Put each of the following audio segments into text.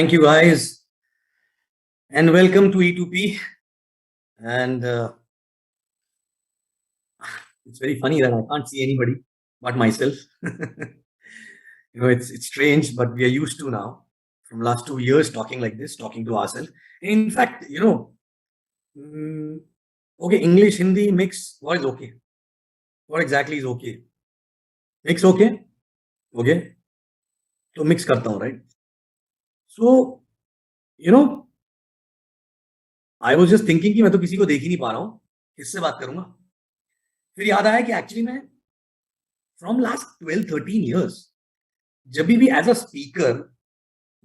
Thank you, guys, and welcome to E2P. And it's very funny that I can't see anybody but myself. It's strange, but we are used to now from last 2 years talking like this, talking to ourselves. In fact, mm, okay, English, Hindi mix. What is okay? What exactly is okay? Mix okay? Okay, तो mix करता हूँ, right? So you know, I was just thinking कि मैं तो किसी को देख ही नहीं पा रहा हूँ, किससे बात करूंगा? फिर याद आया कि एक्चुअली मैं from last 12, 13 years, जब भी as a speaker,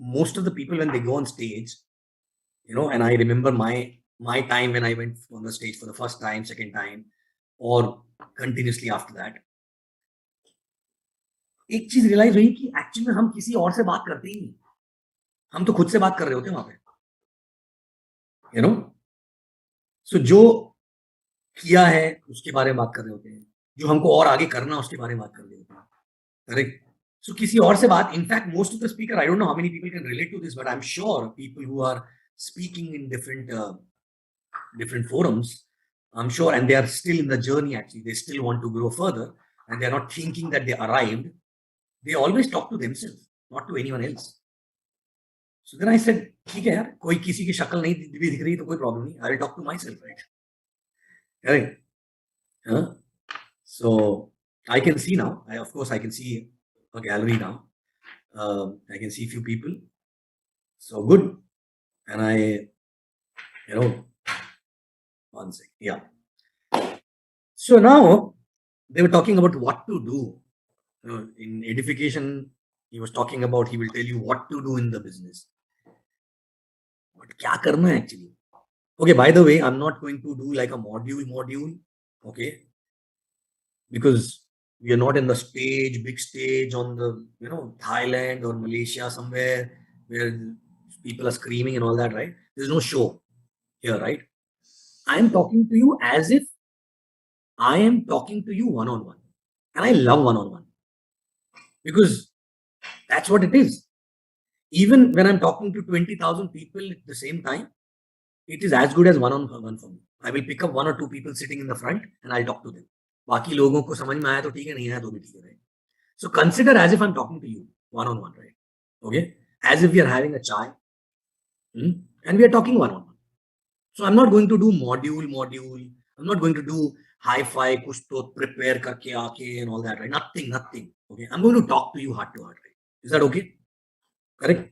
most of the people when they go on stage, and I remember my time when I went on the stage for the first time, second time, or continuously after that, एक चीज realise हुई कि actually हम किसी और से बात करते ही नहीं, हम तो खुद से बात कर रहे होते हैं वहां पे, सो जो किया है उसके बारे में बात कर रहे होते हैं, जो हमको और आगे करना उसके बारे में बात कर रहे होते हैं, करेक्ट? So किसी और से बात, in fact, most of the speaker, I don't know how many people can relate to this, but I'm sure people who are speaking in different forums, I'm sure, and they are still in the journey. Actually, they still want to grow further, and they're not thinking that they arrived. They always talk to themselves, not to anyone else. So then I said, ठीक है यार, कोई किसी की शक्ल नहीं भी दिख रही तो कोई प्रॉब्लम नहीं. I will talk to myself, right? Correct? Huh? So I can see now. Of course, I can see a gallery now. I can see few people. So good. And one second. Yeah. So now they were talking about what to do. In edification, he was talking about he will tell you what to do in the business. But kya karna actually? Okay, by the way, I'm not going to do like a module, okay? Because we are not in the big stage on the, Thailand or Malaysia somewhere where people are screaming and all that, right? There's no show here, right? I am talking to you as if I am talking to you one-on-one. And I love one-on-one because that's what it is. Even when I'm talking to 20,000 people at the same time, it is as good as one-on-one for me. I will pick up one or two people sitting in the front and I'll talk to them. बाकी लोगों को समझ में आया तो ठीक है, नहीं आया तो भी ठीक है, right? So consider as if I'm talking to you one-on-one, right? Okay? As if we are having a chai, and we are talking one-on-one. So I'm not going to do module. I'm not going to do hi-fi, kuch to prepare karke aake and all that, right? Nothing. Okay? I'm going to talk to you heart to heart, right? Is that okay? Correct?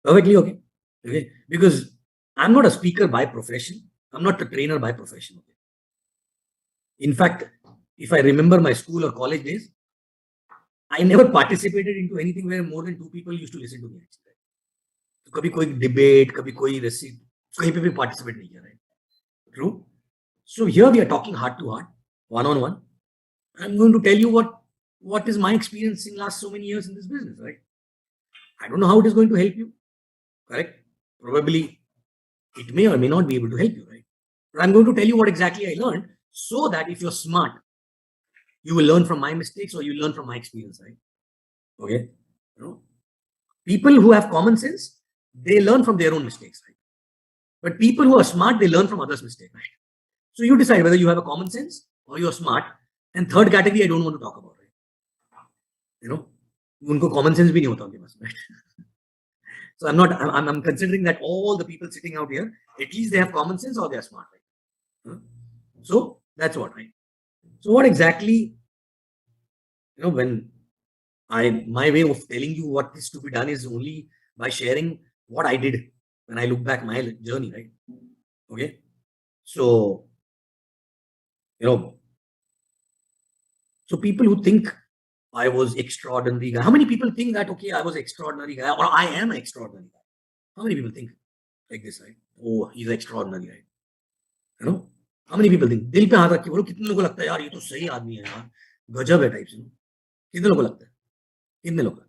Perfectly okay. Okay? Because I'm not a speaker by profession. I'm not a trainer by profession. Okay? In fact, if I remember my school or college days, I never participated into anything where more than two people used to listen to me. तो कभी कोई debate, कभी कोई रेसिप, कहीं पे भी participate नहीं किया, right? True. So here we are talking heart to heart, one-on-one. I'm going to tell you what is my experience in last so many years in this business, right? I don't know how it is going to help you, correct? Probably it may or may not be able to help you, right? But I'm going to tell you what exactly I learned so that if you're smart, you will learn from my mistakes or you learn from my experience, right? Okay? People who have common sense, they learn from their own mistakes, right? But people who are smart, they learn from others' mistakes, right? So you decide whether you have a common sense or you're smart. And third category, I don't want to talk about, right? उनको common sense भी नहीं होता उनके पास, right? So I'm considering that all the people sitting out here, at least they have common sense or they are smart, right? So that's what, right? So what exactly, when my way of telling you what is to be done is only by sharing what I did when I look back my journey, right? Okay. So, so people who think I was extraordinary guy, how many people think that, okay, I was extraordinary guy or I am an extraordinary guy? How many people think like this, right? Oh, he's extraordinary, right? How many people think? दिल पे हाथ रख के बोलो, कितने लोगों को लगता है यार ये तो सही आदमी है यार, गजब है टाइप से? कितने लोगों को लगता है? कितने लोग?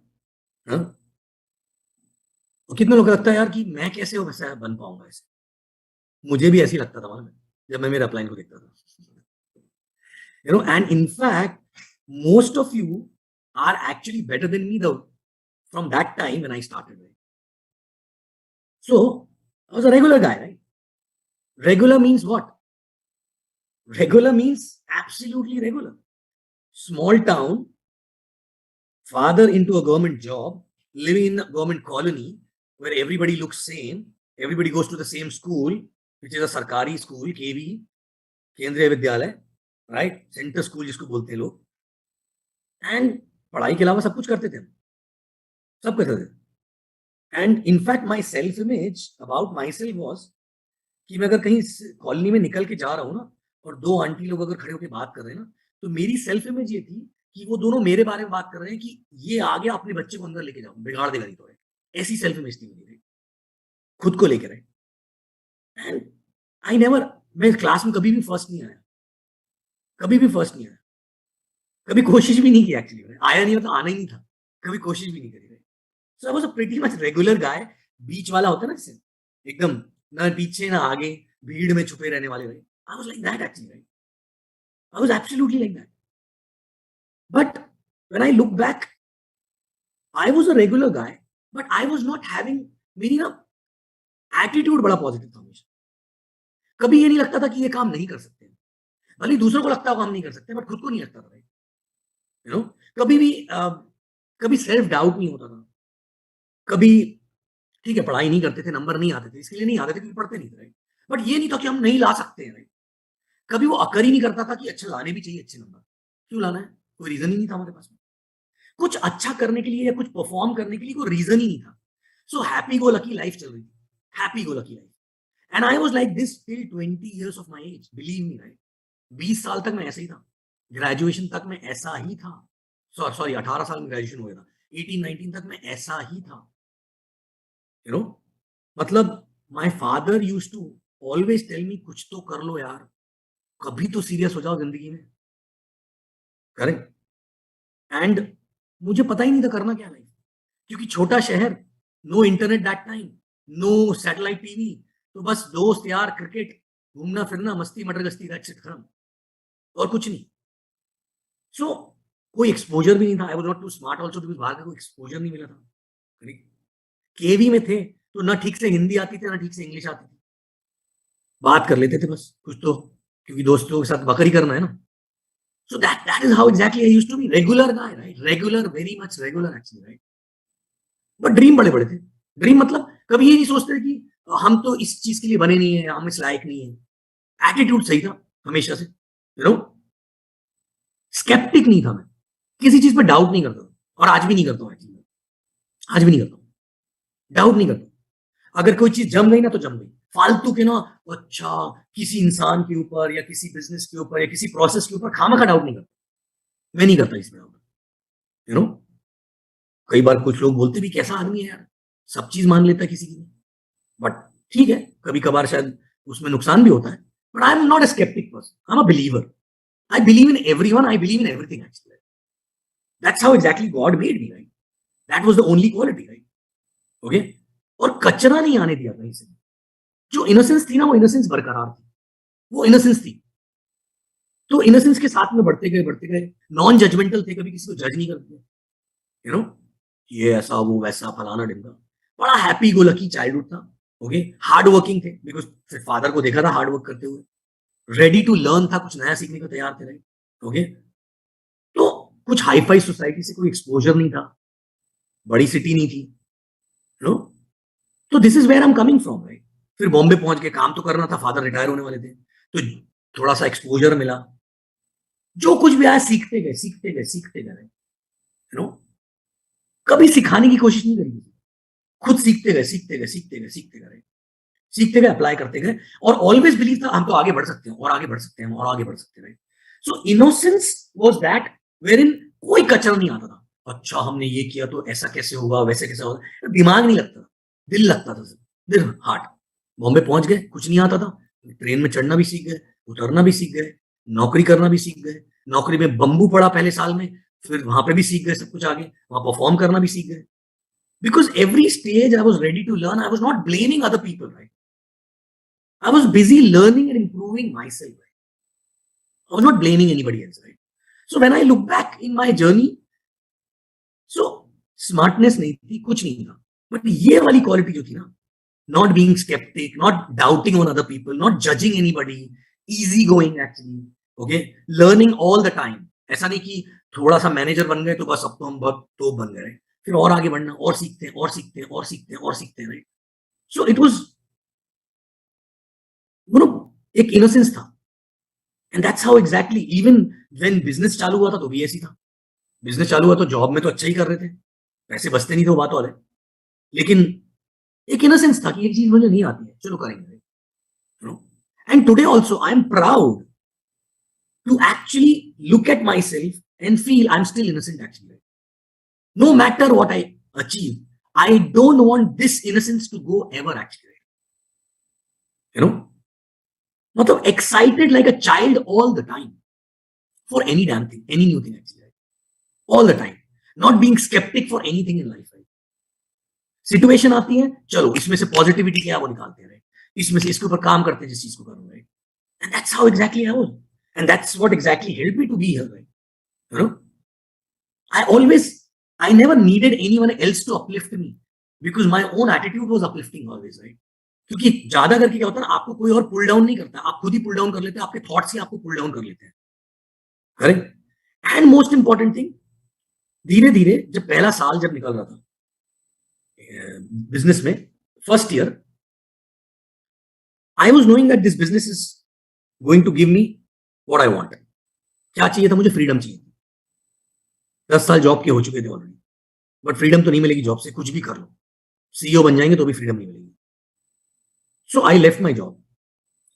हाँ? और कितने लोगों को लगता है यार कि मैं कैसे वैसा बन पाऊंगा ऐसे? मुझे भी ऐसे ही लगता था मालूम है, जब मैं मेरे अपलाइन को देखता था. And in fact, most of you are actually better than me though from that time when I started. So I was a regular guy, right? Regular means what? Regular means absolutely regular. Small town, father into a government job, living in a government colony where everybody looks same, everybody goes to the same school, which is a sarkari school, KV, केंद्रीय विद्यालय, right, centre school जिसको बोलते हैं लोग, and पढ़ाई के अलावा सब कुछ करते थे हम, सब करते थे। And in fact my self image about my self was कि मैं अगर कहीं कॉलोनी में निकल के जा रहा हूँ ना, और दो आंटी लोग अगर खड़े होकर बात कर रहे हैं ना, तो मेरी सेल्फ इमेज ये थी कि वो दोनों मेरे बारे में बात कर रहे हैं कि ये आ गया, अपने बच्चे को अंदर लेके जाओ, बिगाड़ देगा नहीं तो। ऐसी सेल्फ इमेज थी मेरी, खुद को लेकर। एंड आई नेवर, मैं क्लास में कभी भी फर्स्ट नहीं आया, कभी भी फर्स्ट नहीं आया, कभी कोशिश भी नहीं की एक्चुअली, आया नहीं मतलब आना ही नहीं था, कभी कोशिश भी नहीं करी। So I was a pretty much regular guy, बीच वाला होता है ना जिससे, एकदम ना पीछे ना आगे, भीड़ में छुपे रहने वाले भाई। I was like that actually, right? I was absolutely like that. But when I look back, I was a regular guy, but I was not having, मेरी ना एटीट्यूड बड़ा पॉजिटिव था हमेशा। कभी ये नहीं लगता था कि ये काम नहीं कर सकते, भले ही दूसरों को लगता हो काम नहीं कर सकते, बट खुद को नहीं लगता था भाई, यू नो। कभी भी कभी सेल्फ डाउट नहीं होता था, कभी ठीक है पढ़ाई नहीं करते थे, नंबर नहीं आते थे, इसके लिए नहीं आते थे क्योंकि पढ़ते नहीं थे, राइट? बट ये नहीं था कि हम नहीं ला सकते हैं, राइट? कभी वो अकर ही नहीं करता था कि अच्छा लाने भी चाहिए अच्छे नंबर, क्यों लाना है, कोई रीजन ही नहीं था हमारे पास में, कुछ अच्छा करने के लिए या कुछ परफॉर्म करने के लिए कोई रीजन ही नहीं था। So happy go lucky life चल रही थी, happy go lucky life. And I was like this till 20 years of my age, believe me, right? 20 साल तक मैं ऐसे ही था, ग्रेजुएशन तक मैं ऐसा ही था, सॉरी 18 साल में ग्रेजुएशन हो गया था, 18-19 तक मैं ऐसा ही था, यू नो। मतलब my father used to always tell me कुछ तो कर लो यार, कभी तो सीरियस हो जाओ जिंदगी में, करेक्ट? एंड मुझे पता ही नहीं था करना क्या लाइफ, क्योंकि छोटा शहर, no internet that time, no satellite TV, तो बस दोस्त यार, क्रिकेट, घूमना फिरना, मस्ती मटर गस्ती, दैट्स इट, खत्म, और कुछ नहीं। सो कोई एक्सपोजर भी नहीं था, I was not too smart also, because बाहर का कोई एक्सपोजर नहीं मिला था, करेक्ट? केवी में थे तो ना ठीक से हिंदी आती थी ना ठीक से इंग्लिश आती थी, बात कर लेते थे बस कुछ तो, क्योंकि दोस्तों के साथ बकरी करना है ना। So that is how exactly I used to be, regular guy, right? Regular, very much regular actually, right? But dream बड़े बड़े थे। ड्रीम मतलब कभी ये नहीं सोचते कि हम तो इस चीज के लिए बने नहीं है, हम इस लायक नहीं है। एटीट्यूड सही था हमेशा से, यू नो। स्केप्टिक नहीं था मैं, किसी चीज पे डाउट नहीं करता था, और आज भी नहीं करता हूँ एक्चुअली, आज भी नहीं करता हूँ, डाउट नहीं करता। अगर कोई चीज जम गई ना तो जम गई, फालतू के ना, अच्छा किसी इंसान के ऊपर या किसी बिजनेस के ऊपर या किसी प्रोसेस के ऊपर खामा का डाउट नहीं करता, मैं नहीं करता इसमें, यू नो। कई बार कुछ लोग बोलते भी कैसा आदमी है यार, सब चीज मान लेता है किसी की, बट ठीक है, कभी कभार शायद उसमें नुकसान भी होता है, but I am not a sceptic person, I am a believer. I believe in everyone, I believe in everything actually, that's how exactly God made me, right? That was the only quality, right? Okay. और कचरा नहीं आने दिया कहीं से, जो innocence थी ना, वो इनोसेंस बरकरार थी, वो इनोसेंस थी। तो इनोसेंस के साथ में बढ़ते गए, बढ़ते गए, नॉन जजमेंटल थे, कभी किसी को जज नहीं करते, यू नो, ये ऐसा वो वैसा फलाना ढिमका, बड़ा हैप्पी गो लकी चाइल्डहुड था। ओके, हार्ड वर्किंग थे, बिकॉज फिर फादर को देखा था हार्ड वर्क करते हुए, रेडी टू लर्न था, कुछ नया सीखने को तैयार थे, राइट? ओके। तो कुछ हाई फाई सोसाइटी से कोई एक्सपोजर नहीं था, बड़ी सिटी नहीं थी, यू नो। तो this is where I am coming from, right? फिर बॉम्बे पहुंच के काम तो करना था, फादर रिटायर होने वाले थे, तो थोड़ा सा एक्सपोजर मिला, जो कुछ भी आया सीखते गए, सीखते गए, सीखते गए, यू नो। कभी सिखाने की कोशिश नहीं करी, खुद सीखते गए, सीखते गए, सीखते गए, सीखते गए, सीखते गए, अप्लाई करते गए, और ऑलवेज बिलीव था हम तो आगे बढ़ सकते हैं, और आगे बढ़ सकते हैं, और आगे बढ़ सकते हैं। सो इनोसेंस वाज दैट वेयर इन कोई कचरा नहीं आता था, अच्छा हमने ये किया तो ऐसा कैसे होगा, वैसे कैसे होगा, दिमाग नहीं लगता, दिल लगता था, दिल, हार्ट। बॉम्बे पहुंच गए, कुछ नहीं आता था, ट्रेन में चढ़ना भी सीख गए, उतरना भी सीख गए, नौकरी करना भी सीख गए, नौकरी में बम्बू पड़ा पहले साल में, फिर वहां पे भी सीख गए सब कुछ, आगे वहां परफॉर्म करना भी सीख गए। Because every stage I was ready to learn. I was not blaming other people, right? I was busy learning and improving myself, right? I was not blaming anybody else, right? So when I look back in my journey, so smartness नहीं थी, कुछ नहीं था, but ये वाली quality जो थी ना, not being skeptic, not doubting on other people, not judging anybody, easy going actually, okay, learning all the time. ऐसा नहीं कि थोड़ा सा मैनेजर बन गए तो बस अब तो हम बहुत तो बन गए, फिर और आगे बढ़ना, और सीखते हैं और सीखते हैं और सीखते हैं और सीखते हैं, right? So it was you know एक इनोसेंस था, and that's how exactly even when business चालू हुआ था तो भी ऐसी था। बिजनेस चालू हुआ तो जॉब में तो अच्छा ही कर रहे थे, पैसे बचते नहीं थे, वो बात और है, लेकिन एक इनोसेंस था कि ये चीज मुझे नहीं आती है, चलो करेंगे, you know. And today also I am proud to actually look at myself and feel I am still innocent actually. No matter what I achieve, I don't want this innocence to go ever actually. You know? मतलब excited like a child all the time for any damn thing, any new thing actually. All the time. Not being skeptic for anything in life. Right? Situation आती है, चलो इसमें से positivity क्या वो निकालते हैं, इसमें से इसके ऊपर काम करते हैं जिस चीज को करो, right? And that's how exactly I was. And that's what exactly helped me to be here, right? You know? I never needed anyone else to uplift me because my own attitude was uplifting always, right? क्योंकि ज्यादा करके क्या होता है ना, आपको कोई और पुल डाउन नहीं करता, आप खुद ही पुल डाउन कर लेते हैं, आपके थॉट्स ही आपको पुल डाउन कर लेते हैं, correct? And most important thing, धीरे धीरे जब पहला साल जब निकल रहा था बिजनेस में, first year, I was knowing that this business is going to give me what I want. क्या चाहिए था मुझे? फ्रीडम चाहिए। 10 साल जॉब के हो चुके थे ऑलरेडी, बट फ्रीडम तो नहीं मिलेगी जॉब से, कुछ भी कर लो, सीईओ बन जाएंगे तो भी फ्रीडम नहीं मिलेगी। So I left my job.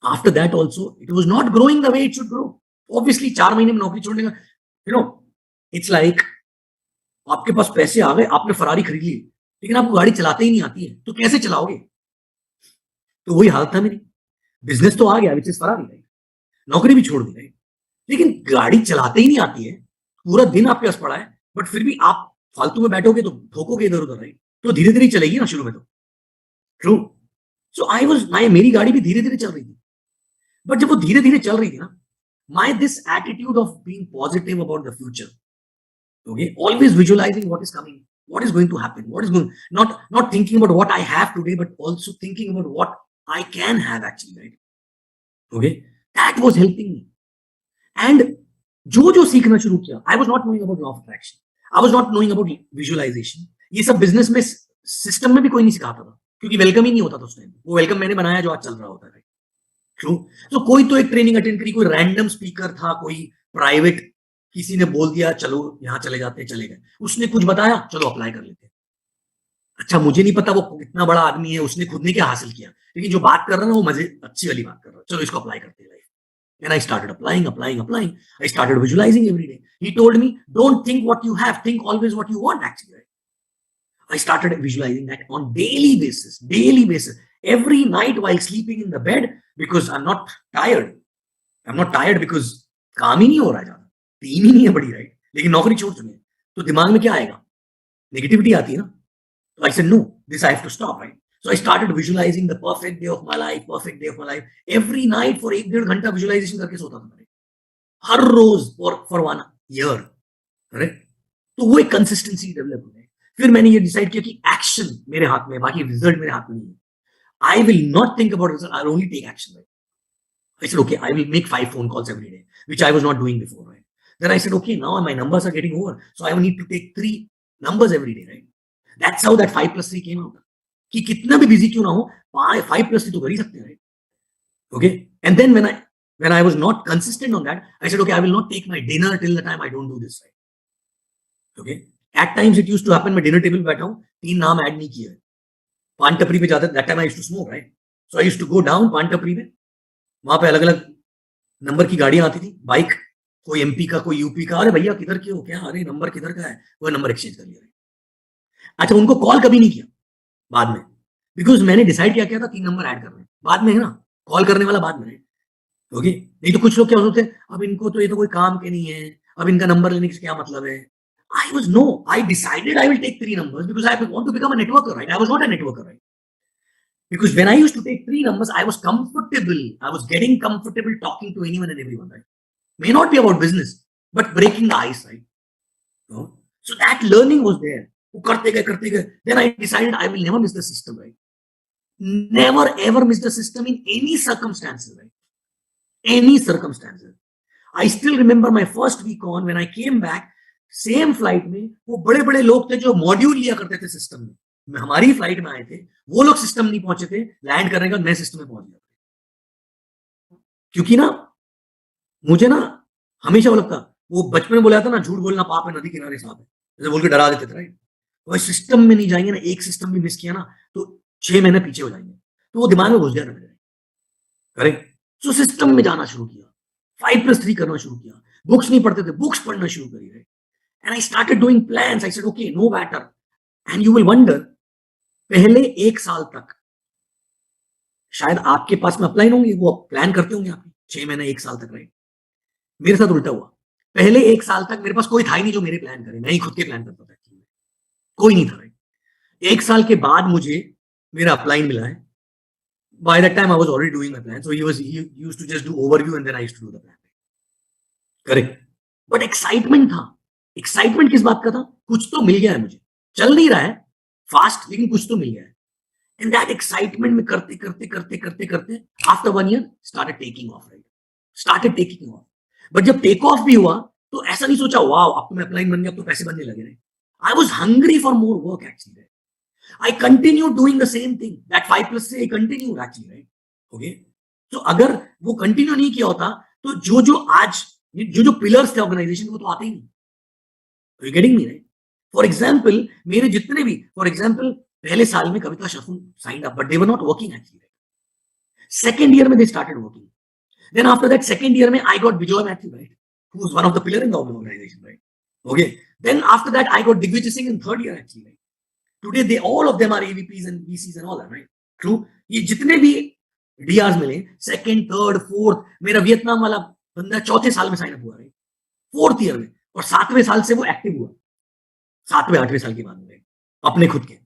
After that also it was not growing the way it should grow. Obviously 4 महीने में नौकरी छोड़ने का, यू नो, इट्स लाइक आपके पास पैसे आ गए, आपने फरारी खरीद ली, लेकिन आपको गाड़ी चलाते ही नहीं आती है, तो कैसे चलाओगे? तो वही हालत था मेरी। बिजनेस तो आ गया, विच इज फरारी, राइट? नौकरी भी छोड़ दी, राइट? लेकिन गाड़ी चलाते ही नहीं आती है, पूरा दिन आपके पास पड़ा है, बट फिर भी आप फालतू में बैठोगे तो ठोकोगे इधर उधर, राइट? तो धीरे धीरे चलेगी ना शुरू में तो, ट्रू। सो आई वाज मेरी गाड़ी भी धीरे धीरे चल रही थी, बट जब वो धीरे धीरे चल रही थी ना, my this attitude of being positive about the future, okay, always visualising what is coming, what is going to happen, what is going, not thinking about what I have today, but also thinking about what I can have actually, right? Okay, that was helping me. And जो सीखना शुरू किया, I was not knowing about law of attraction, I was not knowing about visualization, ये सब business में system में भी कोई नहीं सिखाता था, क्योंकि वेलकम ही नहीं होता था उस टाइम। वो वेलकम मैंने बनाया जो आज चल रहा होता है, ट्रू। तो कोई तो एक ट्रेनिंग अटेंड करी, कोई रैंडम स्पीकर था, कोई प्राइवेट किसी ने बोल दिया चलो यहाँ चले जाते, चले गए, उसने कुछ बताया, चलो अप्लाई कर लेते। अच्छा, मुझे नहीं पता वो कितना बड़ा आदमी है, उसने खुद ने क्या हासिल किया, लेकिन जो बात कर रहा है ना वो मजे अच्छी वाली बात कर रहा है, चलो इसको अप्लाई करते हैं life. And I started applying. I started visualizing every day. He told me, don't think what you have, think always what you want actually. I started visualizing that on daily basis, every night while sleeping in the bed, because I'm not tired. Because काम ही नहीं हो रहा है, ज्यादा team ही नहीं है बड़ी, right? लेकिन नौकरी छोड़ चुके हैं, तो दिमाग में क्या आएगा? नेगेटिविटी आती है ना। तो I said no, this I have to stop, right? So I started visualizing the perfect day of my life. Every night for 1-1.5 घंटा visualization करके सोता था, हर रोज for 1 year, करेक्ट? तो वो एक कंसिस्टेंसी डेवलप हो गई। फिर मैंने ये डिसाइड किया कि एक्शन मेरे हाथ में, बाकी रिजल्ट मेरे हाथ में नहीं है। I will not think about result, I'll only take action, right? I said, okay, I will make 5 phone calls every day, which I was not doing before, right? Then I said, okay, now my numbers are getting over, so I need to take 3 numbers every day, right? That's how that 5 plus 3 came out. कि कितना भी busy क्यों ना हो, 5 plus 3 तो कर ही सकते हैं, right? Okay, and then when I was not consistent on that, I said, okay, I will not take my dinner till the time I don't do this, right? Okay, at times it used to happen, मैं dinner table पे बैठा हूँ, 3 नाम add नहीं किया है, पान टपरी पे जाता, that time I used to smoke, right? So I used to go down पान टपरी पे, वहां पे अलग अलग नंबर की गाड़ियां आती थी, बाइक, कोई एमपी का, कोई यूपी का, अरे भैया किधर के हो, क्या, अरे नंबर किधर का है, वो नंबर एक्सचेंज कर लिया। अच्छा, उनको कॉल कभी नहीं किया बाद में, बिकॉज मैंने डिसाइड किया था 3 नंबर ऐड करने, बाद में है ना, कॉल करने वाला बाद में, ओके? नहीं तो कुछ लोग क्या सोचते हैं, अब इनको तो ये तो कोई काम के नहीं है, अब इनका नंबर लेने से क्या मतलब है। I decided I will take 3 numbers because I want to become a networker, right? I was not a networker, right? Because when I used to take 3 numbers, I was comfortable. I was getting comfortable talking to anyone and everyone, right? May not be about business, but breaking the ice, right? No? So that learning was there. Then I decided I will never miss the system, right? Never ever miss the system in any circumstances, right? Any circumstances. I still remember my first week on when I came back, same flight में वो बड़े बड़े लोग थे जो module लिया करते थे सिस्टम में, हमारी फ्लाइट में आए थे, वो लोग सिस्टम नहीं पहुंचे थे, लैंड करने का मैं सिस्टम में पहुंच गया। क्योंकि ना मुझे ना हमेशा वो लगता, वो बचपन में बोला था ना, झूठ बोलना पाप है, नदी किनारे साफ है, जैसे बोल के डरा देते थे, राइट? तो सिस्टम में नहीं जाएंगे ना, एक सिस्टम भी मिस किया ना तो 6 महीने पीछे हो जाएंगे, तो वो दिमाग में घुस गया था मेरे, करेक्ट? सो सिस्टम में जाना शुरू किया, 5+3 करना शुरू किया, बुक्स नहीं पढ़ते थे, बुक्स पढ़ना शुरू करी, right? And I started doing plans. I said, okay, no matter. And you will wonder, पहले 1 साल तक शायद आपके पास में अपलाइन होंगे, वो प्लान करते होंगे आप 6 महीने 1 साल तक, राइट? मेरे साथ उल्टा हुआ। पहले 1 साल तक मेरे पास कोई था ही नहीं जो मेरे प्लान करे, मैं ही खुद के प्लान करता था, कोई नहीं था, राइट? 1 साल के बाद मुझे मेरा अपलाइन मिला है. By that time I was already doing my plan, so he used to just do overview and then I used to do the plan. Correct. But excitement था. Excitement किस बात का था? कुछ तो मिल गया है मुझे, चल नहीं रहा है फास्ट लेकिन कुछ तो मिल गया है. And that excitement में करते करते करते करते करते after 1 year started taking off, right? Started taking off. But जब take off भी हुआ तो ऐसा नहीं सोचा वाओ अब तो मैं अपलाइन बन गया, अब तो पैसे बनने लगे, right? I was hungry for more work actually, right? I continued doing the same thing. That 5+ से I continued actually, right? Okay. So अगर वो continue नहीं किया होता तो जो आज जो pillars थे organization वो तो आते ही नहीं. Are you getting me, right? For example, मेरे जितने भी, for example, पहले साल में कविता शफुन signed up, but they were not working actually. Right? Second year में they started working. Then after that second year में I got Bijoy Matthew, right? Who was one of the pillar in the organization, right? Okay. Then after that I got Digvijay Singh in third year actually, right? Today they all of them are AVPs and VCs and all that, right? True. ये जितने भी DRs मिले, second, third, fourth, मेरा Vietnam वाला बंदा चौथे साल में साइन अप हुआ, राइट? फोर्थ ईयर में, और 7वें साल से वो एक्टिव हुआ, 7वें 8वें साल के बाद में अपने खुद के.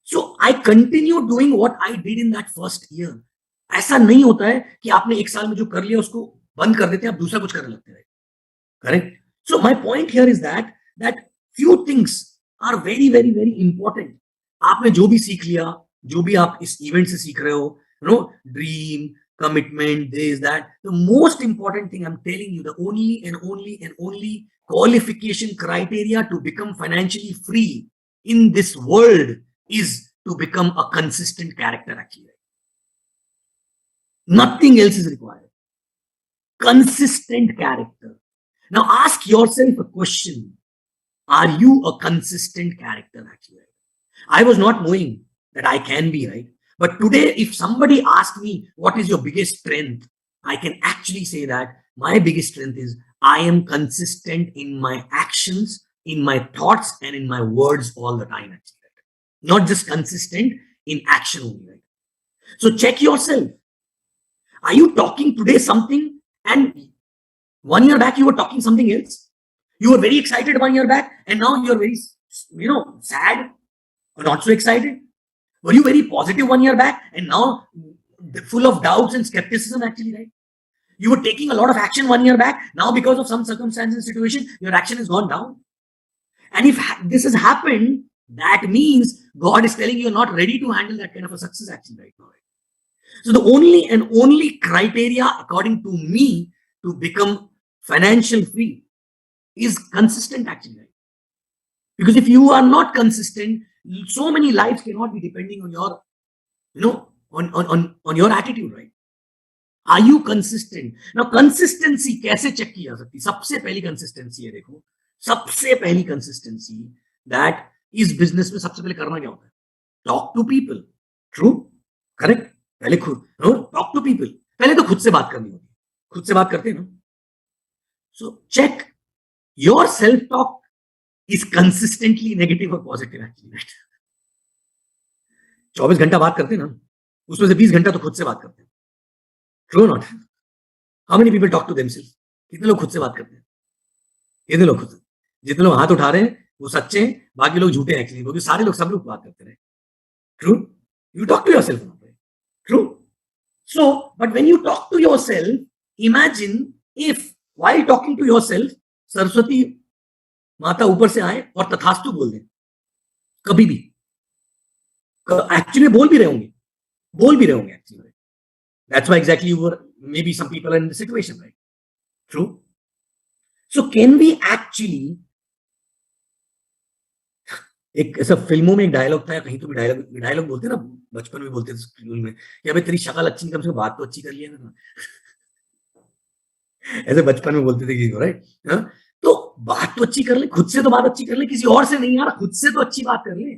So I continue doing what I did in that first year. ऐसा नहीं होता है कि आपने 1 साल में जो कर लिया उसको बंद कर देते हैं, आप दूसरा कुछ करने लगते हैं, correct? So my point here is that few things are very very very important. आपने जो भी सीख लिया, जो भी आप इस इवेंट से सीख रहे हो, you know, dream, commitment, this, that. The most important thing I'm telling you, the only and only and only qualification criteria to become financially free in this world is to become a consistent character actually. Nothing else is required. Consistent character. Now ask yourself a question. Are you a consistent character actually? I was not knowing that I can be, right? But today, if somebody asks me, what is your biggest strength? I can actually say that my biggest strength is I am consistent in my actions, in my thoughts, and in my words all the time. Actually, right? Not just consistent in action only. Right? So check yourself. Are you talking today something and 1 year back you were talking something else? You were very excited 1 year back and now you're very, sad or not so excited? Were you very positive 1 year back and now full of doubts and skepticism actually, right? You were taking a lot of action 1 year back. Now because of some circumstance and situation, your action has gone down. And if this has happened, that means God is telling you you're not ready to handle that kind of a success actually right now. Right? So the only and only criteria according to me to become financial free is consistent actually. Right? Because if you are not consistent, so many lives cannot be depending on your, on your attitude, right? Are you consistent? Now, consistency कैसे check की जा सकती? सबसे पहली consistency है, देखो, सबसे पहली consistency that इस business में सबसे पहले करना क्या होता है? Talk to people. True? Correct? पहले खुद, talk to people. पहले तो खुद से बात करनी होती है. खुद से बात करते हैं ना? So check your self-talk is consistently negative or positive actually, right? 24 घंटा बात करते हैं ना, उसमें से 20 घंटा तो खुद से बात करते हैं. True or not? How many people talk to themselves? कितने लोग खुद से बात करते हैं? कितने लोग खुद से? जितने लोग हाथ उठा रहे हैं वो सच्चे हैं, बाकी लोग झूठे हैं एक्चुअली, क्योंकि सारे लोग सब लोग बात करते हैं. True? You talk to yourself. True? So, but when you talk to yourself, imagine if while talking to yourself, Saraswati माता ऊपर से आए और तथास्तु बोल दें, कभी भी एक्चुअली बोल भी रहे होंगे, बोल भी रहे होंगे actually. That's why exactly you were, maybe some people are in the situation, right? True. So can we actually, एक ऐसा फिल्मों में एक डायलॉग था या कहीं तो भी डायलॉग डायलॉग बोलते हैं ना, बचपन में बोलते थे स्कूल में कि अबे तेरी शक्ल अच्छी नहीं, कम से कम बात तो अच्छी कर लिया ना. ऐसे बचपन में बोलते थे किसी को, राइट? तो बात तो अच्छी कर ले, खुद से तो बात अच्छी कर ले, किसी और से नहीं यार, खुद से तो अच्छी बात कर ले,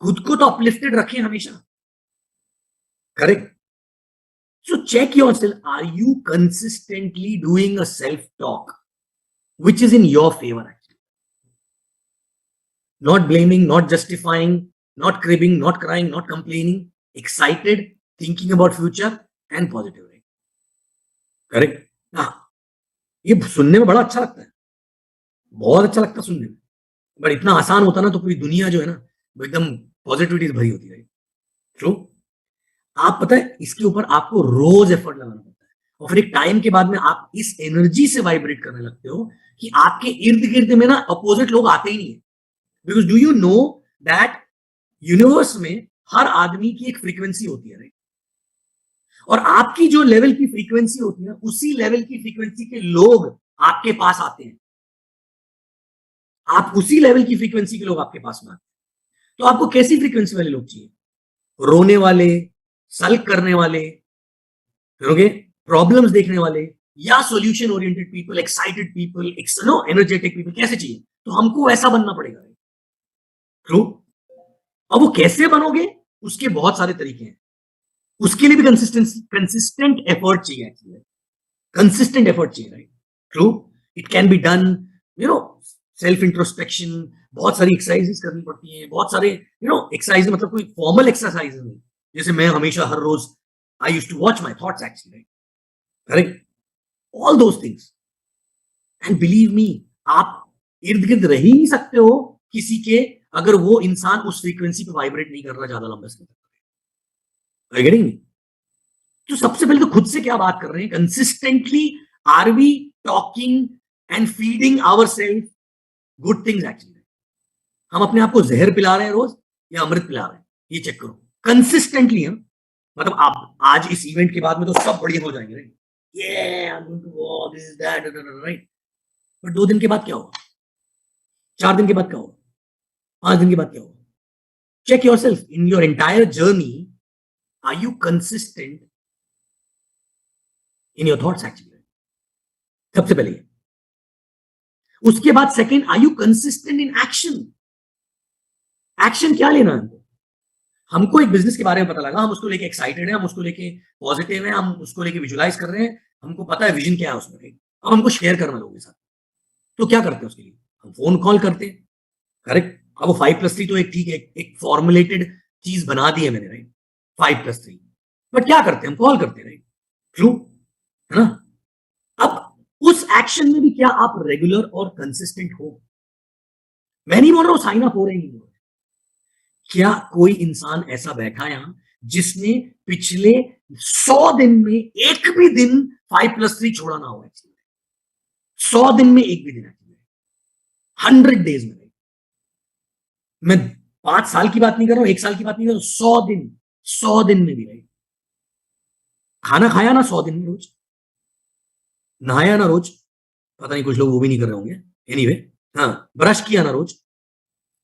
खुद को तो अपलिफ्टेड रखें हमेशा. Correct. So check yourself. Are you consistently doing a self-talk which is in your favor actually? Not blaming, not justifying, not cribbing, not crying, not complaining, excited, thinking about future and positive. Right? Correct? हाँ, ये सुनने में बड़ा अच्छा लगता है, बहुत अच्छा लगता है सुनने में, बट इतना आसान होता ना तो पूरी दुनिया जो है ना वो एकदम पॉजिटिविटी भरी होती है. ट्रू. आप पता है इसके ऊपर आपको रोज एफर्ट लगाना पड़ता है और फिर एक टाइम के बाद में आप इस एनर्जी से वाइब्रेट करने लगते हो कि आपके इर्द गिर्द में ना अपोजिट लोग आते ही नहीं है. Because do you know that universe में हर आदमी की एक फ्रीक्वेंसी होती है, राइट? और आपकी जो लेवल की फ्रीक्वेंसी होती है उसी लेवल की फ्रीक्वेंसी के लोग आपके पास आते हैं. आप उसी लेवल की फ्रीक्वेंसी के लोग आपके पास में आते हैं. तो आपको कैसी फ्रीक्वेंसी वाले लोग चाहिए? रोने वाले, सल्क करने वाले, ओके, प्रॉब्लम्स देखने वाले, या solution oriented people, excited people, energetic people? कैसे चाहिए? तो हमको वैसा बनना पड़ेगा. ट्रू. अब वो कैसे बनोगे उसके बहुत सारे तरीके हैं. उसके लिए भी कंसिस्टेंट एफर्ट चाहिए एक्चुअली. कंसिस्टेंट एफर्ट चाहिए, right? True. It can be done, self introspection, बहुत सारी एक्सरसाइजेस करनी पड़ती हैं, बहुत सारे एक्सरसाइज, मतलब कोई फॉर्मल एक्सरसाइज नहीं. जैसे मैं हमेशा हर रोज I used to watch my thoughts actually, right? Correct. All those things. And believe me, आप इर्द गिर्द रह ही नहीं सकते हो किसी के अगर वो इंसान उस फ्रीक्वेंसी पे वाइब्रेट नहीं कर रहा ज्यादा लंबे समय तक. Getting me? तो सबसे पहले तो खुद से क्या बात कर रहे हैं? Consistently are we talking and feeding ourself good things actually? हम अपने आप को जहर पिला रहे हैं रोज या अमृत पिला रहे हैं? ये चेक करो कंसिस्टेंटली. हम मतलब आप आज इस इवेंट के बाद में तो सब बढ़िया हो जाएंगे, राइट? राइट. बट 2 दिन के बाद क्या होगा? 4 दिन के बाद क्या होगा? 5 दिन के बाद क्या होगा? Check yourself in your entire journey. Are you consistent in your thoughts actually? सबसे पहले. उसके बाद second, are you consistent in action? Action क्या लेना है हमको? हमको एक बिजनेस के बारे में पता लगा, हम उसको लेके एक्साइटेड हैं, हम उसको लेके पॉजिटिव हैं, हम उसको लेके विजुलाइज कर रहे हैं, हमको पता है विजन क्या है उसमें, राइट? अब हमको शेयर करना लोगों के साथ. तो क्या करते हैं उसके लिए? हम फोन कॉल करते हैं. करेक्ट. अब वो 5+3 तो एक ठीक है, एक फॉर्मुलेटेड चीज बना दी है मैंने, राइट? 5+3. बट क्या करते हैं? हम कॉल करते हैं, राइट? ट्रू है ना? अब उस एक्शन में भी क्या आप रेगुलर और कंसिस्टेंट हो? मैं नहीं बोल रहा हूं साइन अप हो रहे नहीं. क्या कोई इंसान ऐसा बैठा यहां जिसने पिछले 100 दिन में एक भी दिन 5+3 छोड़ा ना हो? 100 दिन में एक भी दिन, 100 डेज में. मैं 5 साल की बात नहीं कर रहा हूं, 1 साल की बात नहीं कर रहा हूं, 100 दिन में भी, राइट? खाना खाया ना 100 दिन में रोज? नहाया ना रोज? पता नहीं कुछ लोग वो भी नहीं कर रहे होंगे. एनीवे, हाँ, ब्रश किया ना रोज?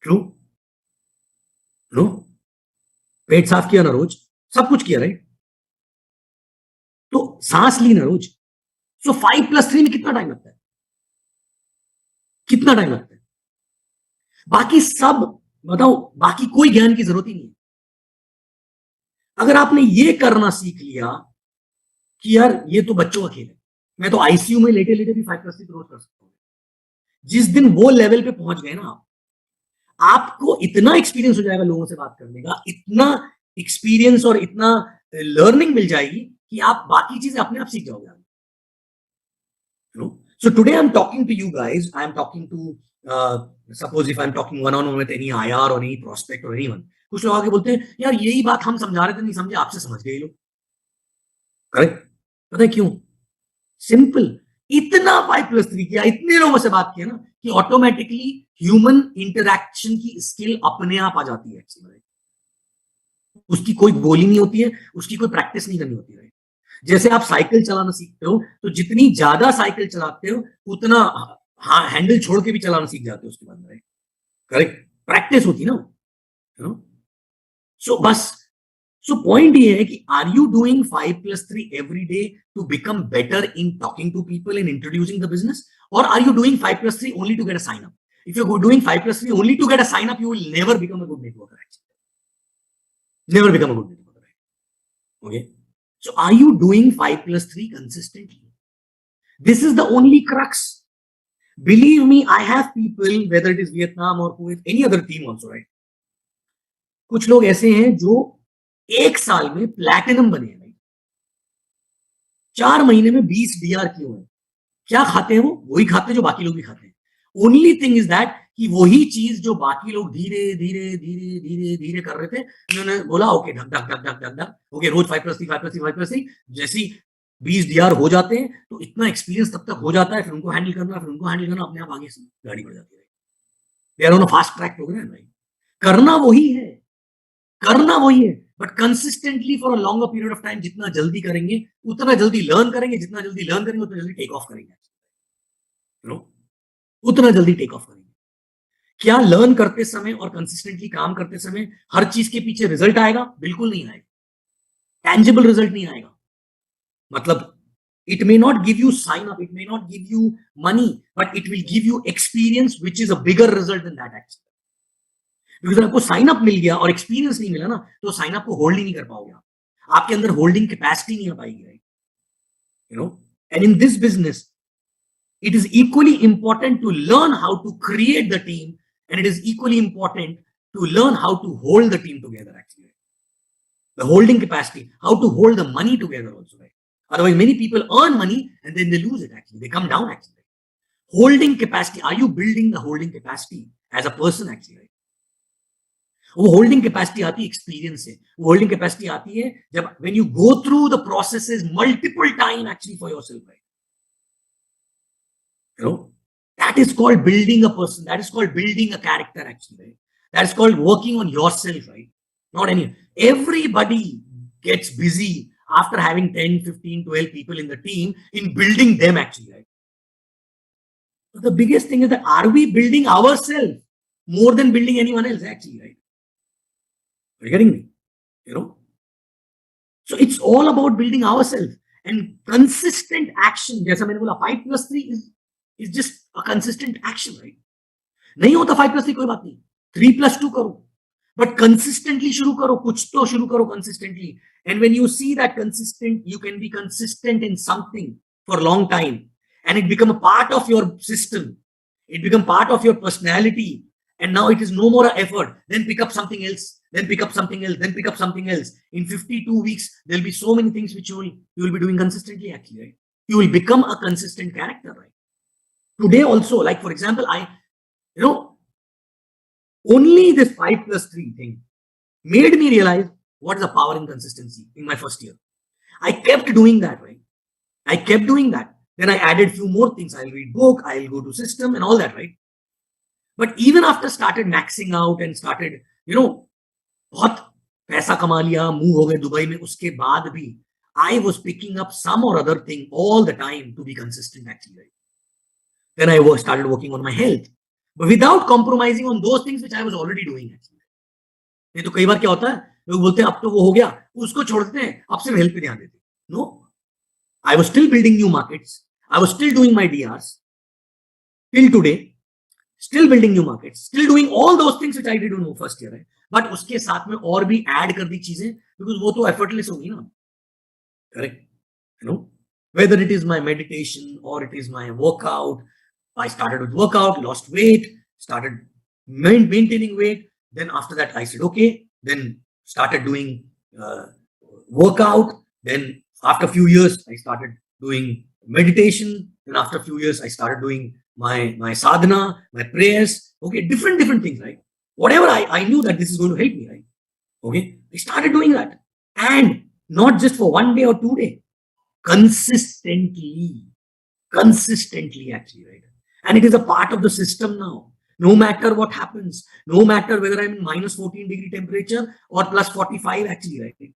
ट्रू. नो. पेट साफ किया ना रोज? सब कुछ किया, राइट? तो सांस ली ना रोज? सो 5+3 में कितना टाइम लगता है? कितना टाइम लगता है? बाकी सब बताओ, बाकी कोई ज्ञान की जरूरत ही नहीं है. अगर आपने ये करना सीख लिया कि यार ये तो बच्चों का खेल है, मैं तो आईसीयू में लेटे लेटे भी 5+3 रोज कर सकता हूं. जिस दिन वो लेवल पे पहुंच गए ना, आपको इतना एक्सपीरियंस हो जाएगा लोगों से बात करने का, इतना एक्सपीरियंस और इतना लर्निंग मिल जाएगी कि आप बाकी चीजें अपने आप सीख जाओगे. So today I'm talking to you guys. I'm talking to suppose if I'm talking one on one with any IR or any prospect or anyone. कुछ लोग आके बोलते हैं यार यही बात हम समझा रहे थे, नहीं समझे, आपसे समझ गए लोग. करेक्ट. पता है क्यों? सिंपल. इतना 5+3 किया, इतने लोगों से बात किया ना कि ऑटोमेटिकली ह्यूमन इंटरैक्शन की स्किल अपने आप आ जाती है. उसकी कोई गोली नहीं होती है, उसकी कोई प्रैक्टिस नहीं करनी होती है। जैसे आप साइकिल चलाना सीखते हो, तो जितनी ज्यादा साइकिल चलाते हो उतना हैंडल छोड़ के भी चलाना सीख जाते हो उसके बाद, राइट? करेक्ट, प्रैक्टिस होती है ना, यू नो। सो बस, सो पॉइंट ये है कि are you doing 5+3 every day to become better in talking to people in introducing the business, और are you doing 5+3 only to get a sign up? If you're doing 5+3 only to get a sign up, you will never become a good networker, actually. Never become a good networker, right? Okay. So are you doing 5+3 consistently? This is the only crux. Believe me, I have people, whether it is Vietnam or Kuwait, any other team also, right? कुछ लोग ऐसे हैं जो 1 साल में platinum बने हैं, 4 महीने में 20 DR किए हुए हैं। क्या खाते हैं वो? वही खाते हैं जो बाकी लोग भी खाते हैं। ओनली थिंग इज दैट कि वही चीज जो बाकी लोग धीरे धीरे धीरे धीरे धीरे कर रहे थे, उन्होंने बोला ओके ढक ढक ढक ढक ढक ढक, ओके रोज 5+3 5+3 5+3, जैसी 20 DR हो जाते हैं तो इतना एक्सपीरियंस तब तक हो जाता है, फिर उनको हैंडल करना, फिर उनको हैंडल करना, अपने आप आगे से गाड़ी बढ़ जाती है। They are on a fast track program, भाई। करना वही है, करना वही है, but consistently for a longer period of time. जितना जल्दी करेंगे उतना जल्दी लर्न करेंगे, जितना जल्दी लर्न करेंगे उतना जल्दी टेक ऑफ करेंगे, यू नो, उतना जल्दी टेक ऑफ करेंगे। क्या लर्न करते समय और कंसिस्टेंटली काम करते समय हर चीज के पीछे रिजल्ट आएगा? बिल्कुल नहीं आएगा, टैंजिबल रिजल्ट नहीं आएगा। मतलब it may not give you sign up, it may not give you money, but it will give you experience, which is a bigger result than that, actually. Because आपको sign up मिल गया और experience नहीं मिला ना, तो sign up को hold ही नहीं कर पाओगे आप, आपके अंदर होल्डिंग कैपेसिटी नहीं आ पाएगी, right? You know, and in this business it is equally important to learn how to create the team, and it is equally important to learn how to hold the team together, actually. The holding capacity, how to hold the money together also, right? Otherwise, many people earn money and then they lose it, actually. They come down, actually. Holding capacity, are you building the holding capacity as a person, actually, right? वो holding capacity आती है experience से, वो holding capacity आती है जब when you go through the processes multiple time actually for yourself, right? You know, that is called building a person, that is called building a character, actually, right? That is called working on yourself, right? Not any, everybody gets busy after having 10 15 12 people in the team in building them, actually, right? But the biggest thing is that are we building ourselves more than building anyone else, actually, right? Are you getting me? You know, so it's all about building ourselves and consistent action. जैसा मैंने बोला 5+3 is just a consistent action, right? नहीं होता 5+3 कोई बात नहीं, 3+2 करो, but consistently शुरू करो, कुछ तो शुरू करो consistently. And when you see that consistent, you can be consistent in something for a long time, and it become a part of your system, it become part of your personality, and now it is no more an effort. Then pick up something else, then pick up something else, then pick up something else. In 52 weeks, there'll be so many things which you will be doing consistently, actually, right? You will become a consistent character, right? Today also, like for example, you know, only this 5+3 thing made me realize what is the power in consistency in my first year. I kept doing that, right? I kept doing that. Then I added few more things. I'll read book, I'll go to system and all that, right? But even after started maxing out and started, you know, बहुत पैसा कमा लिया, move हो गए Dubai में, उसके बाद भी I was picking up some or other thing all the time to be consistent, actually, right? Then I started working on my health, but without compromising on those things which I was already doing, actually. नहीं तो कई बार क्या होता है, लोग बोलते हैं अब तो वो हो गया, उसको छोड़ देते हैं, अब सिर्फ हेल्थ पे ध्यान देते हैं। No, I was still building new markets, I was still doing my DRs till today, still building new markets, still doing all those things which I did in first year, right? But उसके साथ में और भी add कर दी चीजें, because वो तो effortless होगी ना, correct? You know, whether it is my meditation or it is my workout, I started with workout, lost weight, started maintaining weight. Then after that, I said okay. Then started doing workout. Then after a few years, I started doing meditation. Then after a few years, I started doing my sadhana, my prayers. Okay, different things, right? Whatever I knew that this is going to help me, right? Okay, I started doing that, and not just for 1 day or 2 days, consistently, actually, right? And it is a part of the system now. No matter what happens, no matter whether I'm in minus 14-degree temperature or plus 45, actually, right?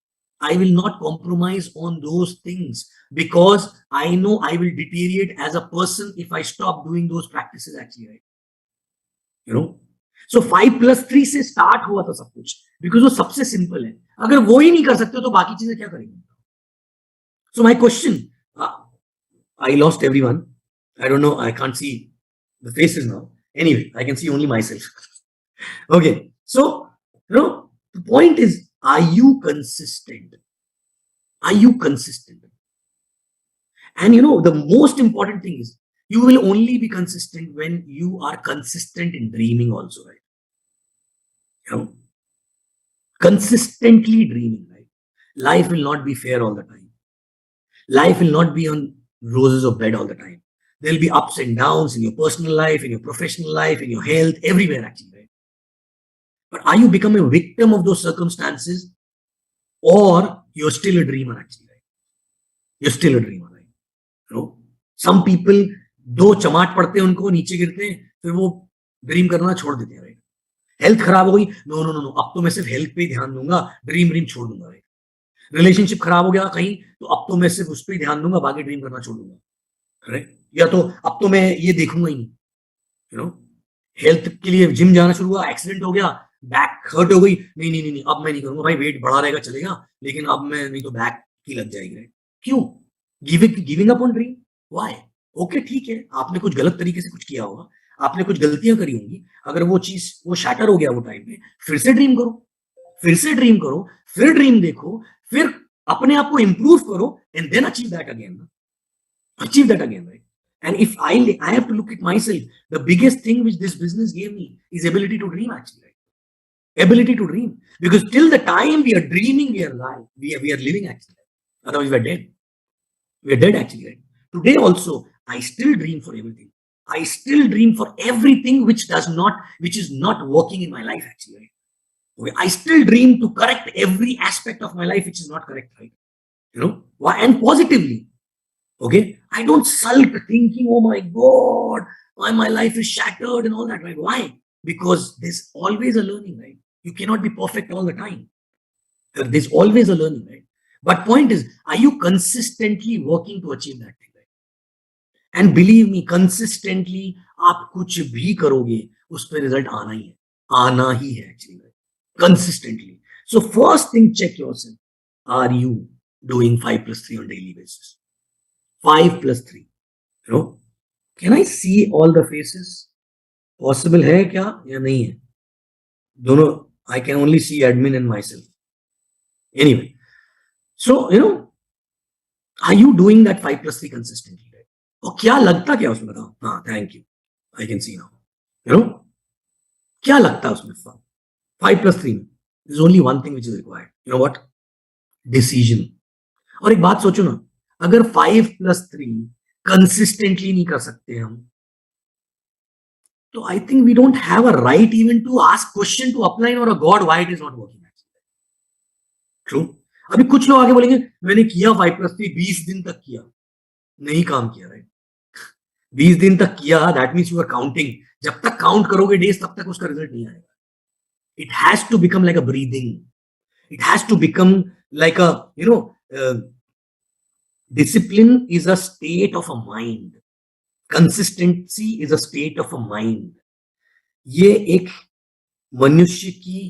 I will not compromise on those things because I know I will deteriorate as a person if I stop doing those practices, actually, right? You know, so 5+3 से start हुआ था सब कुछ, because वो सबसे simple है. अगर वो ही नहीं कर सकते तो बाकी चीजें क्या करेंगे? So my question, I lost everyone. I don't know. I can't see the faces now. Anyway, I can see only myself. Okay. So, the point is, are you consistent? Are you consistent? And the most important thing is, you will only be consistent when you are consistent in dreaming also, right? Consistently dreaming, right? Life will not be fair all the time. Life will not be on roses of bed all the time. There'll be ups and downs in your personal life, in your professional life, in your health, everywhere, actually, right? But are you becoming a victim of those circumstances, or you're still a dreamer, actually, right? You're still a dreamer, right? Some people, दो चमाट पड़ते हैं उनको, नीचे गिरते हैं, फिर वो dream करना छोड़ देते हैं, राइट? हेल्थ खराब हो गई, नो नो नो नो, अब तो मैं सिर्फ हेल्थ पे ध्यान दूंगा, ड्रीम छोड़ दूंगा, राइट? रिलेशनशिप खराब हो गया कहीं, तो अब तो मैं सिर्फ उस पर ध्यान दूंगा, बाकी ड्रीम करना छोड़ दूंगा, करेक्ट? या तो अब तो मैं ये देखूंगा ही नहीं, हेल्थ के लिए जिम जाना शुरू हुआ, एक्सीडेंट हो गया, बैक हर्ट हो गई, नहीं नहीं नहीं, अब मैं नहीं करूंगा भाई, वेट बढ़ा रहेगा चलेगा, लेकिन अब मैं नहीं तो बैक की लग जाएगी. क्यों? Giving up on dream. Why? Okay, ठीक है, आपने कुछ गलत तरीके से कुछ किया होगा, आपने कुछ गलतियां करी होंगी, अगर वो चीज वो शैटर हो गया वो टाइम पे, फिर से ड्रीम करो, फिर से ड्रीम करो, फिर ड्रीम देखो, फिर अपने आप को इंप्रूव करो, and then achieve that again. Achieve that again, right? And if I have to look at myself, the biggest thing which this business gave me is ability to dream, actually, right? Ability to dream. Because till the time we are dreaming, we are alive. We are living, actually. Otherwise, we are dead. We are dead, actually, right? Today also, I still dream for everything. I still dream for everything which is not working in my life, actually, right? Okay. I still dream to correct every aspect of my life which is not correct, right? Why? And positively. Okay, I don't sulk thinking, oh my God, why my life is shattered and all that, right? Why? Because there's always a learning, right? You cannot be perfect all the time. There's always a learning, right? But point is, are you consistently working to achieve that thing, right? And believe me, consistently, आप कुछ भी करोगे, उस पर result आना ही है, actually, right? Consistently. So first thing, check yourself. Are you doing 5+3 on daily basis? 5+3. Can I see all the faces? Possible है क्या या नहीं है? दोनों, I can only see admin and myself. Anyway, so are you doing that 5+3 consistently? Right? और क्या लगता क्या उसमें बताओ? हाँ, thank you. I can see now. क्या लगता है उसमें? 5+3 में there's only one thing which is required. You know what? Decision. और एक बात सोचो ना, अगर 5+3 कंसिस्टेंटली नहीं कर सकते हम, तो I think we don't have a right even to ask question to upline और a god why it is not working. True. अभी कुछ लोग आगे बोलेंगे मैंने किया 5+3, 20 दिन तक किया, नहीं काम किया, राइट? 20 दिन तक किया, that means you are counting. जब तक काउंट करोगे डेज, तब तक उसका रिजल्ट नहीं आएगा. It has to become like a breathing. It has to become like a discipline is a state of a mind. Consistency is a state of a mind. ये एक मनुष्य की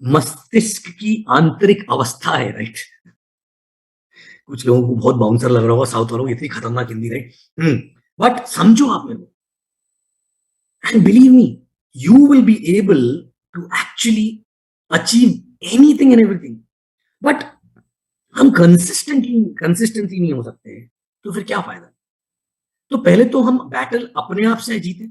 मस्तिष्क की आंतरिक अवस्था है, राइट? कुछ लोगों को बहुत बाउंसर लग रहा होगा, साउथ वालों को इतनी खतरनाक हिंदी, राइट? बट समझो आप मेरे को, and believe me, you will be able to actually achieve anything and everything. But हम कंसिस्टेंटली नहीं हो सकते, तो फिर क्या फायदा? तो पहले तो हम बैटल अपने आप से जीते,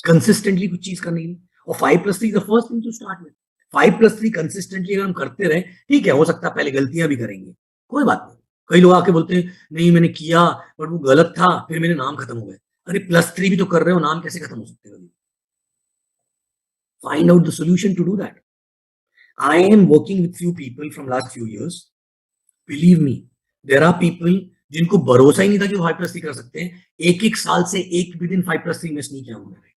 कंसिस्टेंटली कुछ चीज करने के लिए. और 5+3 the first thing to start with. 5+3 consistently अगर हम करते रहे, ठीक है, हो सकता है पहले गलतियां भी करेंगे, कोई बात नहीं. कई लोग आके बोलते हैं नहीं मैंने किया बट वो गलत था, फिर मेरे नाम खत्म हो गए. अरे +3 भी तो कर रहे हो, नाम कैसे खत्म हो सकते हैं? Find out the solution to do that. I am working with few people from last few years. Believe me, there are people जिनको भरोसा ही नहीं था कि वो 5+3 कर सकते हैं, एक साल से एक भी दिन 5+3 मिस नहीं किया उन्होंने।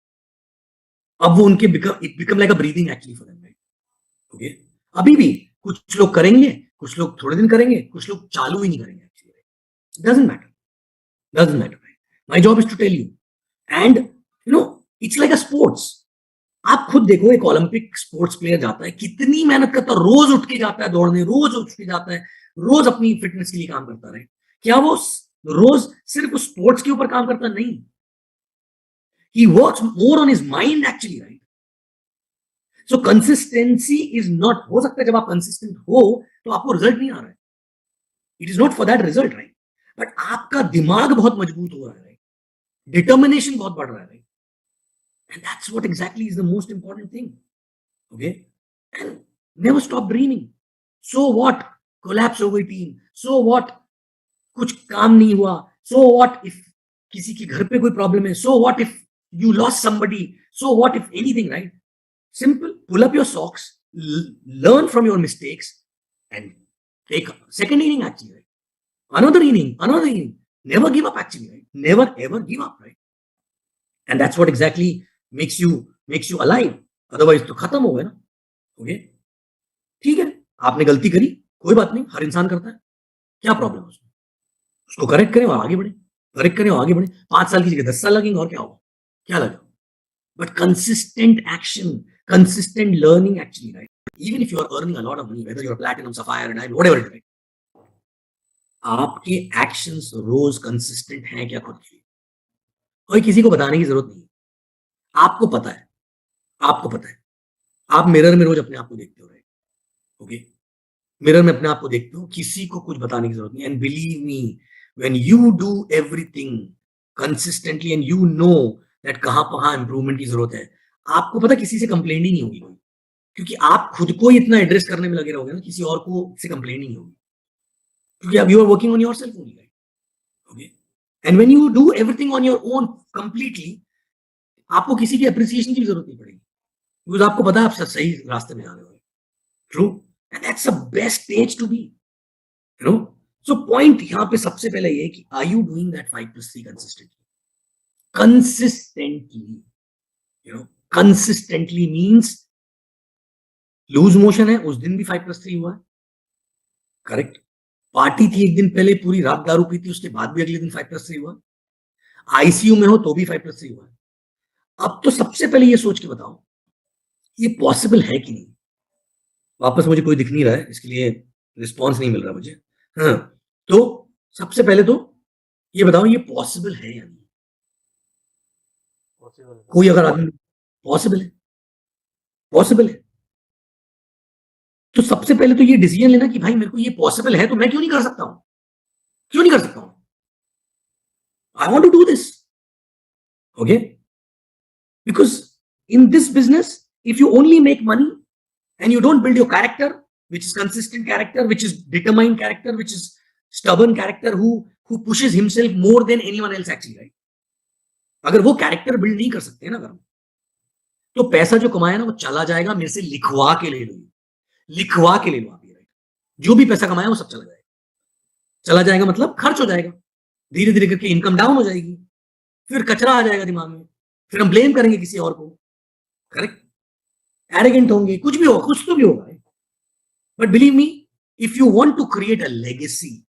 अब वो उनके become like a breathing actually for them, right? Okay, अभी भी कुछ लोग करेंगे, कुछ लोग थोड़े दिन करेंगे, कुछ लोग चालू ही नहीं करेंगे actually. Doesn't matter, doesn't matter, right? My job is to tell you, and it's like a sports. आप खुद देखो, एक ओलंपिक स्पोर्ट्स प्लेयर जाता है, कितनी मेहनत करता है, रोज उठ के जाता है दौड़ने, रोज उठ के जाता है, रोज अपनी फिटनेस के लिए काम करता है। क्या वो रोज सिर्फ उस स्पोर्ट्स के ऊपर काम करता? नहीं, he works more on his mind actually, right? So consistency is not, हो सकता है जब आप कंसिस्टेंट हो तो आपको रिजल्ट नहीं आ रहा है, it is not for that result, right? But आपका दिमाग बहुत मजबूत हो रहा है, राइट? डिटर्मिनेशन बहुत बढ़ रहा है, right? And that's what exactly is the most important thing. Okay, and never stop dreaming. So what, collapse हो गई टीम, सो व्हाट, कुछ काम नहीं हुआ, सो व्हाट इफ किसी के घर पे कोई प्रॉब्लम है, so what if you lost somebody, so what if anything, right? Simple. Pull up your socks, learn from your mistakes, and take a second inning actually, right? Another inning, another inning. Never give up actually, right? Never ever give up, right? And that's what exactly makes you alive. Otherwise तो खत्म हो गए ना। Okay, ठीक है, आपने गलती करी, कोई बात नहीं, हर इंसान करता है, क्या प्रॉब्लम है उसमें? उसको करेक्ट करें और आगे बढ़े, करेक्ट करें और आगे बढ़े। 5 साल की जगह 10 साल लगेंगे और क्या होगा, क्या लगेगा? But consistent action, consistent learning actually, right? Even if you are earning a lot of money, whether you're a platinum, sapphire, diamond, whatever it is, right? आपके actions रोज consistent हैं क्या खुद के लिए? कोई किसी को बताने की जरूरत नहीं है, आपको पता है, आपको पता है। आप मिरर में रोज अपने आप को देखते हो, राइट? ओके, मिरर में अपने आप को देखते हो, किसी को कुछ बताने की जरूरत नहीं। And believe me, when you do everything consistently and you know that कहां इंप्रूवमेंट की जरूरत है, आपको पता किसी से कंप्लेंट ही नहीं होगी कोई, क्योंकि आप खुद को ही इतना एड्रेस करने में लगे रहोगे ना, किसी और को से कंप्लेंट नहीं होगी, क्योंकि अब you are working on yourself only, right? Okay, and when you do everything on your own completely, आपको किसी की अप्रिसिएशन की जरूरत नहीं पड़ेगी, बिकॉज आपको पता है आप सही रास्ते में जा रहे हो। True, and that's the best stage to be, you know. So point यहाँ पे सबसे पहले ये कि are you doing that 5+3 consistently, you know. Consistently means loose motion है, उस दिन भी 5+3 हुआ है, करेक्ट? पार्टी थी एक दिन पहले, पूरी रात दारू पी थी, उसके बाद भी अगले दिन 5+3 हुआ। आईसीयू में हो तो भी 5+3 हुआ है। अब तो सबसे पहले ये सोच के बताओ, ये पॉसिबल है कि नहीं? वापस मुझे कोई दिख नहीं रहा है, इसके लिए रिस्पॉन्स नहीं मिल रहा मुझे। हाँ, तो सबसे पहले तो ये बताओ, ये पॉसिबल है या नहीं? कोई अगर आदमी, पॉसिबल है, पॉसिबल है, तो सबसे पहले तो ये डिसीजन लेना कि भाई मेरे को ये पॉसिबल है, तो मैं क्यों नहीं कर सकता हूं? क्यों नहीं कर सकता हूं? I want to do this, okay? Because in this business, if you only make money and you don't build your character, which is consistent character, which is determined character, which is stubborn character, who pushes himself more than anyone else actually, right? अगर वो character build नहीं कर सकते ना, अगर तो पैसा जो कमाया ना वो चला जाएगा, मेरे से लिखवा के ले लो, लिखवा के ले लो आप ये, राइट? जो भी पैसा कमाया वो सब चला जाएगा, चला जाएगा मतलब खर्च हो जाएगा, धीरे धीरे करके इनकम डाउन हो जाएगी, फिर कचरा आ जाएगा दिमाग में, फिर हम ब्लेम करेंगे किसी और को, करेक्ट? एरोगेंट होंगे, कुछ भी होगा, कुछ तो भी होगा। But believe me, if you want to create a legacy,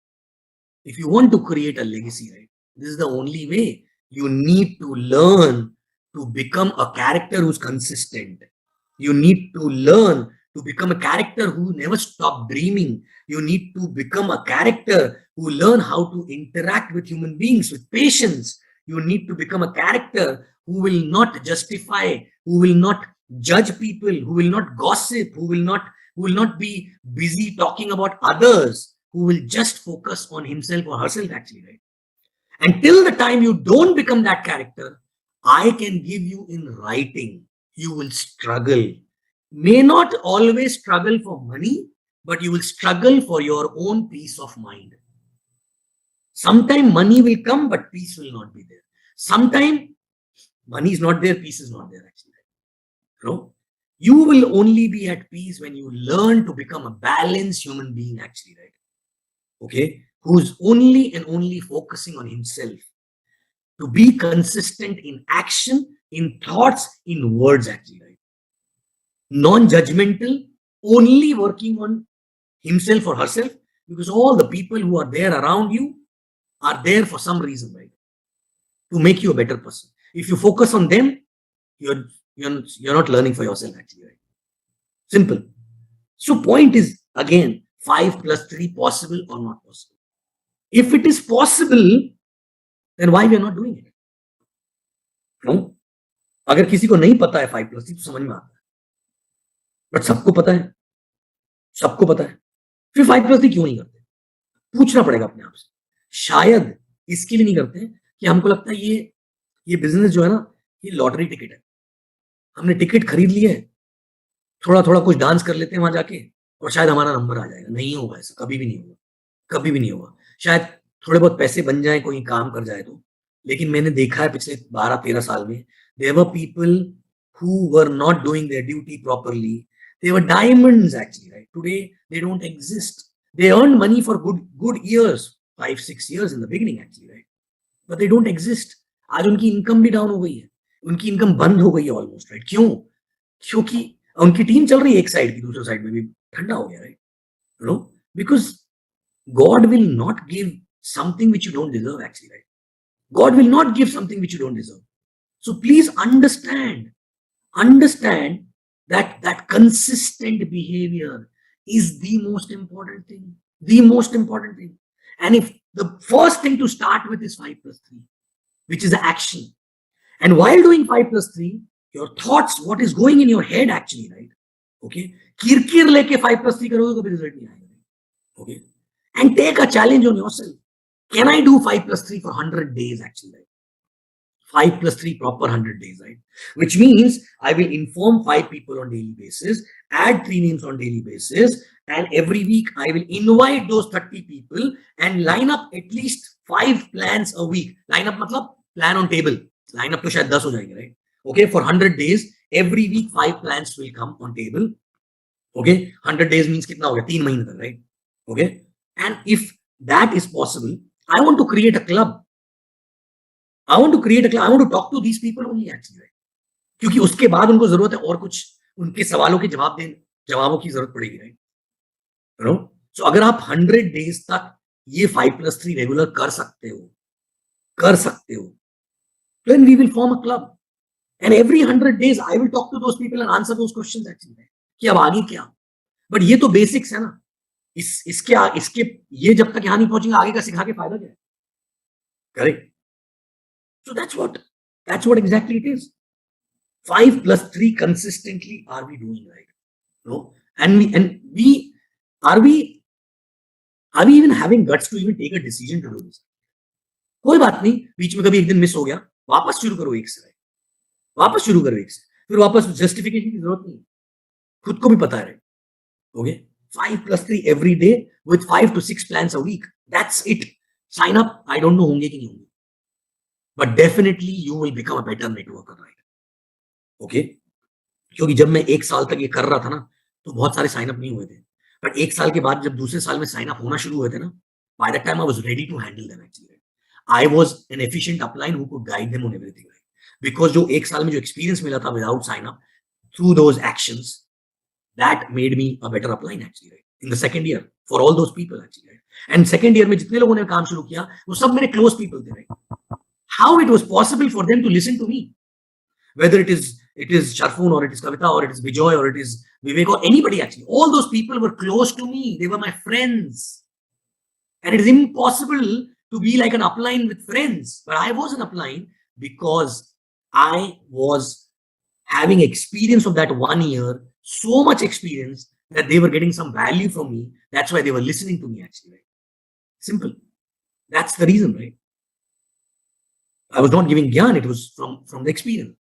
if you want to create a legacy, right, this is the only way. You need to learn to become a character who's consistent. You need to learn to become a character who never stop dreaming. You need to become a character who learn how to interact with human beings with patience. You need to become a character who will not justify, who will not judge people, who will not gossip, who will not be busy talking about others, who will just focus on himself or herself actually, right? Until the time you don't become that character, I can give you in writing, you will struggle. May not always struggle for money, but you will struggle for your own peace of mind. Sometime money will come, but peace will not be there. Sometime money is not there, peace is not there actually, you know. You will only be at peace when you learn to become a balanced human being actually, right? okay, who's only and only focusing on himself, to be consistent in action, in thoughts, in words, actually, right? Non-judgmental, only working on himself or herself, because all the people who are there around you are there for some reason, right? To make you a better person. If you focus on them, you're you're not learning for yourself, actually, right? Simple. So point is again, 5 plus 3 possible or not possible? If it is possible, then why we are not doing it? No? अगर किसी को नहीं पता है 5 plus 3 तो समझ में आता है, बट सबको पता है, फिर 5 plus 3 क्यों नहीं करते? पूछना पड़ेगा अपने आप से। शायद इसके लिए नहीं करते हैं कि हमको लगता है ये बिजनेस जो है ना, ये लॉटरी टिकट है, हमने टिकट खरीद लिया है, थोड़ा थोड़ा कुछ डांस कर लेते हैं वहां जाके और शायद हमारा नंबर आ जाएगा। नहीं होगा ऐसा, कभी भी नहीं होगा, कभी भी नहीं होगा। शायद थोड़े बहुत पैसे बन जाए, कोई काम कर जाए तो, लेकिन मैंने देखा है पिछले 12-13 साल में, there were people who were not doing their duty properly. They were diamonds, actually, right? Today they don't exist. They earned money for good years, 5-6 years in the beginning, actually, right? But they don't exist. आज उनकी income भी down हो गई है, उनकी income बंद हो गई है ऑलमोस्ट, राइट? क्यों? क्योंकि उनकी टीम चल रही है एक साइड की, दूसरे साइड में भी ठंडा हो गया, right? You know, because God will not give something which you don't deserve, actually, right? God will not give something which you don't deserve. So please understand that consistent behavior is the most important thing. The most important thing. And if the first thing to start with is 5 plus 3, which is the action. And while doing 5 plus 3, your thoughts, what is going in your head, actually, right? Okay. Kirkir leke 5 plus 3 करोगे तो भी result नहीं आएगा. Okay. And take a challenge on yourself. Can I do 5 plus 3 for 100 days, actually? Right? 5 plus 3 proper 100 days, right? Which means I will inform 5 people on daily basis, add 3 names on daily basis, and every week I will invite those 30 people and line up at least 5 plans a week. Line up matlab plan on table. Line up to shayad 10 ho jayenge, right? Okay, for 100 days, every week 5 plans will come on table. Okay, 100 days means kitna ho gaya? 3 mahine tak, right? Okay, and if that is possible, I want to create a club. I want to talk to these people only, actually, right? क्योंकि उसके बाद उनको जरूरत है और कुछ उनके सवालों के जवाबों की जरूरत पड़ेगी, राइट? यू नो, सो अगर आप 100 डेज तक ये 5 plus 3 रेगुलर कर सकते हो, then we will form a club, and every 100 days I will talk to those people and answer those questions, actually, right? कि अब आगे क्या? बट ये तो बेसिक्स है ना, इसके ये जब तक यहाँ नहीं पहुंचेंगे, आगे का सिखा के फायदा क्या है? Correct? So that's what exactly it is. 5 plus 3 consistently are we doing, right? No, and we are we even having guts to even take a decision to do this? कोई बात नहीं, बीच में कभी एक दिन मिस हो गया, वापस शुरू करो एक से, फिर वापस जस्टिफिकेशन की जरूरत नहीं, खुद को भी पता है, okay? 5 plus 3 every day with 5 to 6 plans a week. That's it. Sign up. I don't know होंगे कि नहीं होंगे, but definitely you will become a better networker, right? Okay? क्योंकि जब मैं 1 साल तक ये कर रहा था ना, तो बहुत सारे साइन अप नहीं हुए थे, बट 1 साल के बाद जब दूसरे साल में साइन अप होना शुरू हुए थे ना, by that time I was ready to handle them, actually. I was an efficient upline who could guide them on everything, right? Because जो 1 साल में जो एक्सपीरियंस मिला था without sign up, through those actions, that made me a better upline, actually, right? In the second year, for all those people, actually, right? And second year में जितने लोगों ने काम शुरू किया, वो सब मेरे close people थे, right? How it was possible for them to listen to me? Whether it is Sharfun, or it is Kavita, or it is Bijoy, or it is Vivek, or anybody, actually, all those people were close to me. They were my friends, and it is impossible to be like an upline with friends. But I was an upline because I was having experience of that 1 year, so much experience that they were getting some value from me. That's why they were listening to me, actually, right? Simple. That's the reason, right? I was not giving gyan, it was from the experience.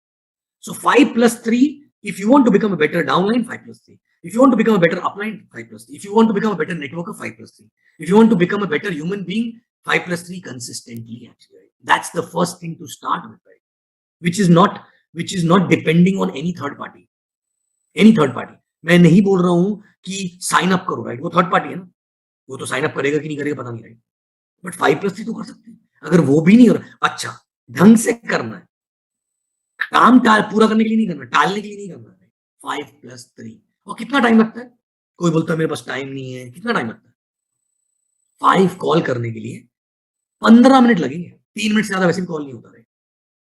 So 5 plus 3, if you want to become a better downline, 5 plus 3. If you want to become a better upline, 5 plus 3. If you want to become a better networker, 5 plus 3. If you want to become a better human being, 5 plus 3 consistently, actually, right? That's the first thing to start with, right? Which is not depending on any third party. Any third party. मैं नहीं बोल रहा हूं कि sign up करो, right? वो third party है ना. वो तो साइन अप करेगा कि नहीं करेगा पता नहीं, राइट? बट 5+3 तो कर सकते हैं। अगर वो भी नहीं हो रहा, अच्छा ढंग से करना है, काम पूरा करने के लिए नहीं करना, टालने के लिए नहीं करना है। 5+3 और कितना टाइम लगता है? कोई बोलता है मेरे पास टाइम नहीं है, कितना टाइम लगता है? 5 कॉल करने के लिए 15 मिनट लगेंगे। 3 मिनट से ज्यादा वैसे भी कॉल नहीं होता है।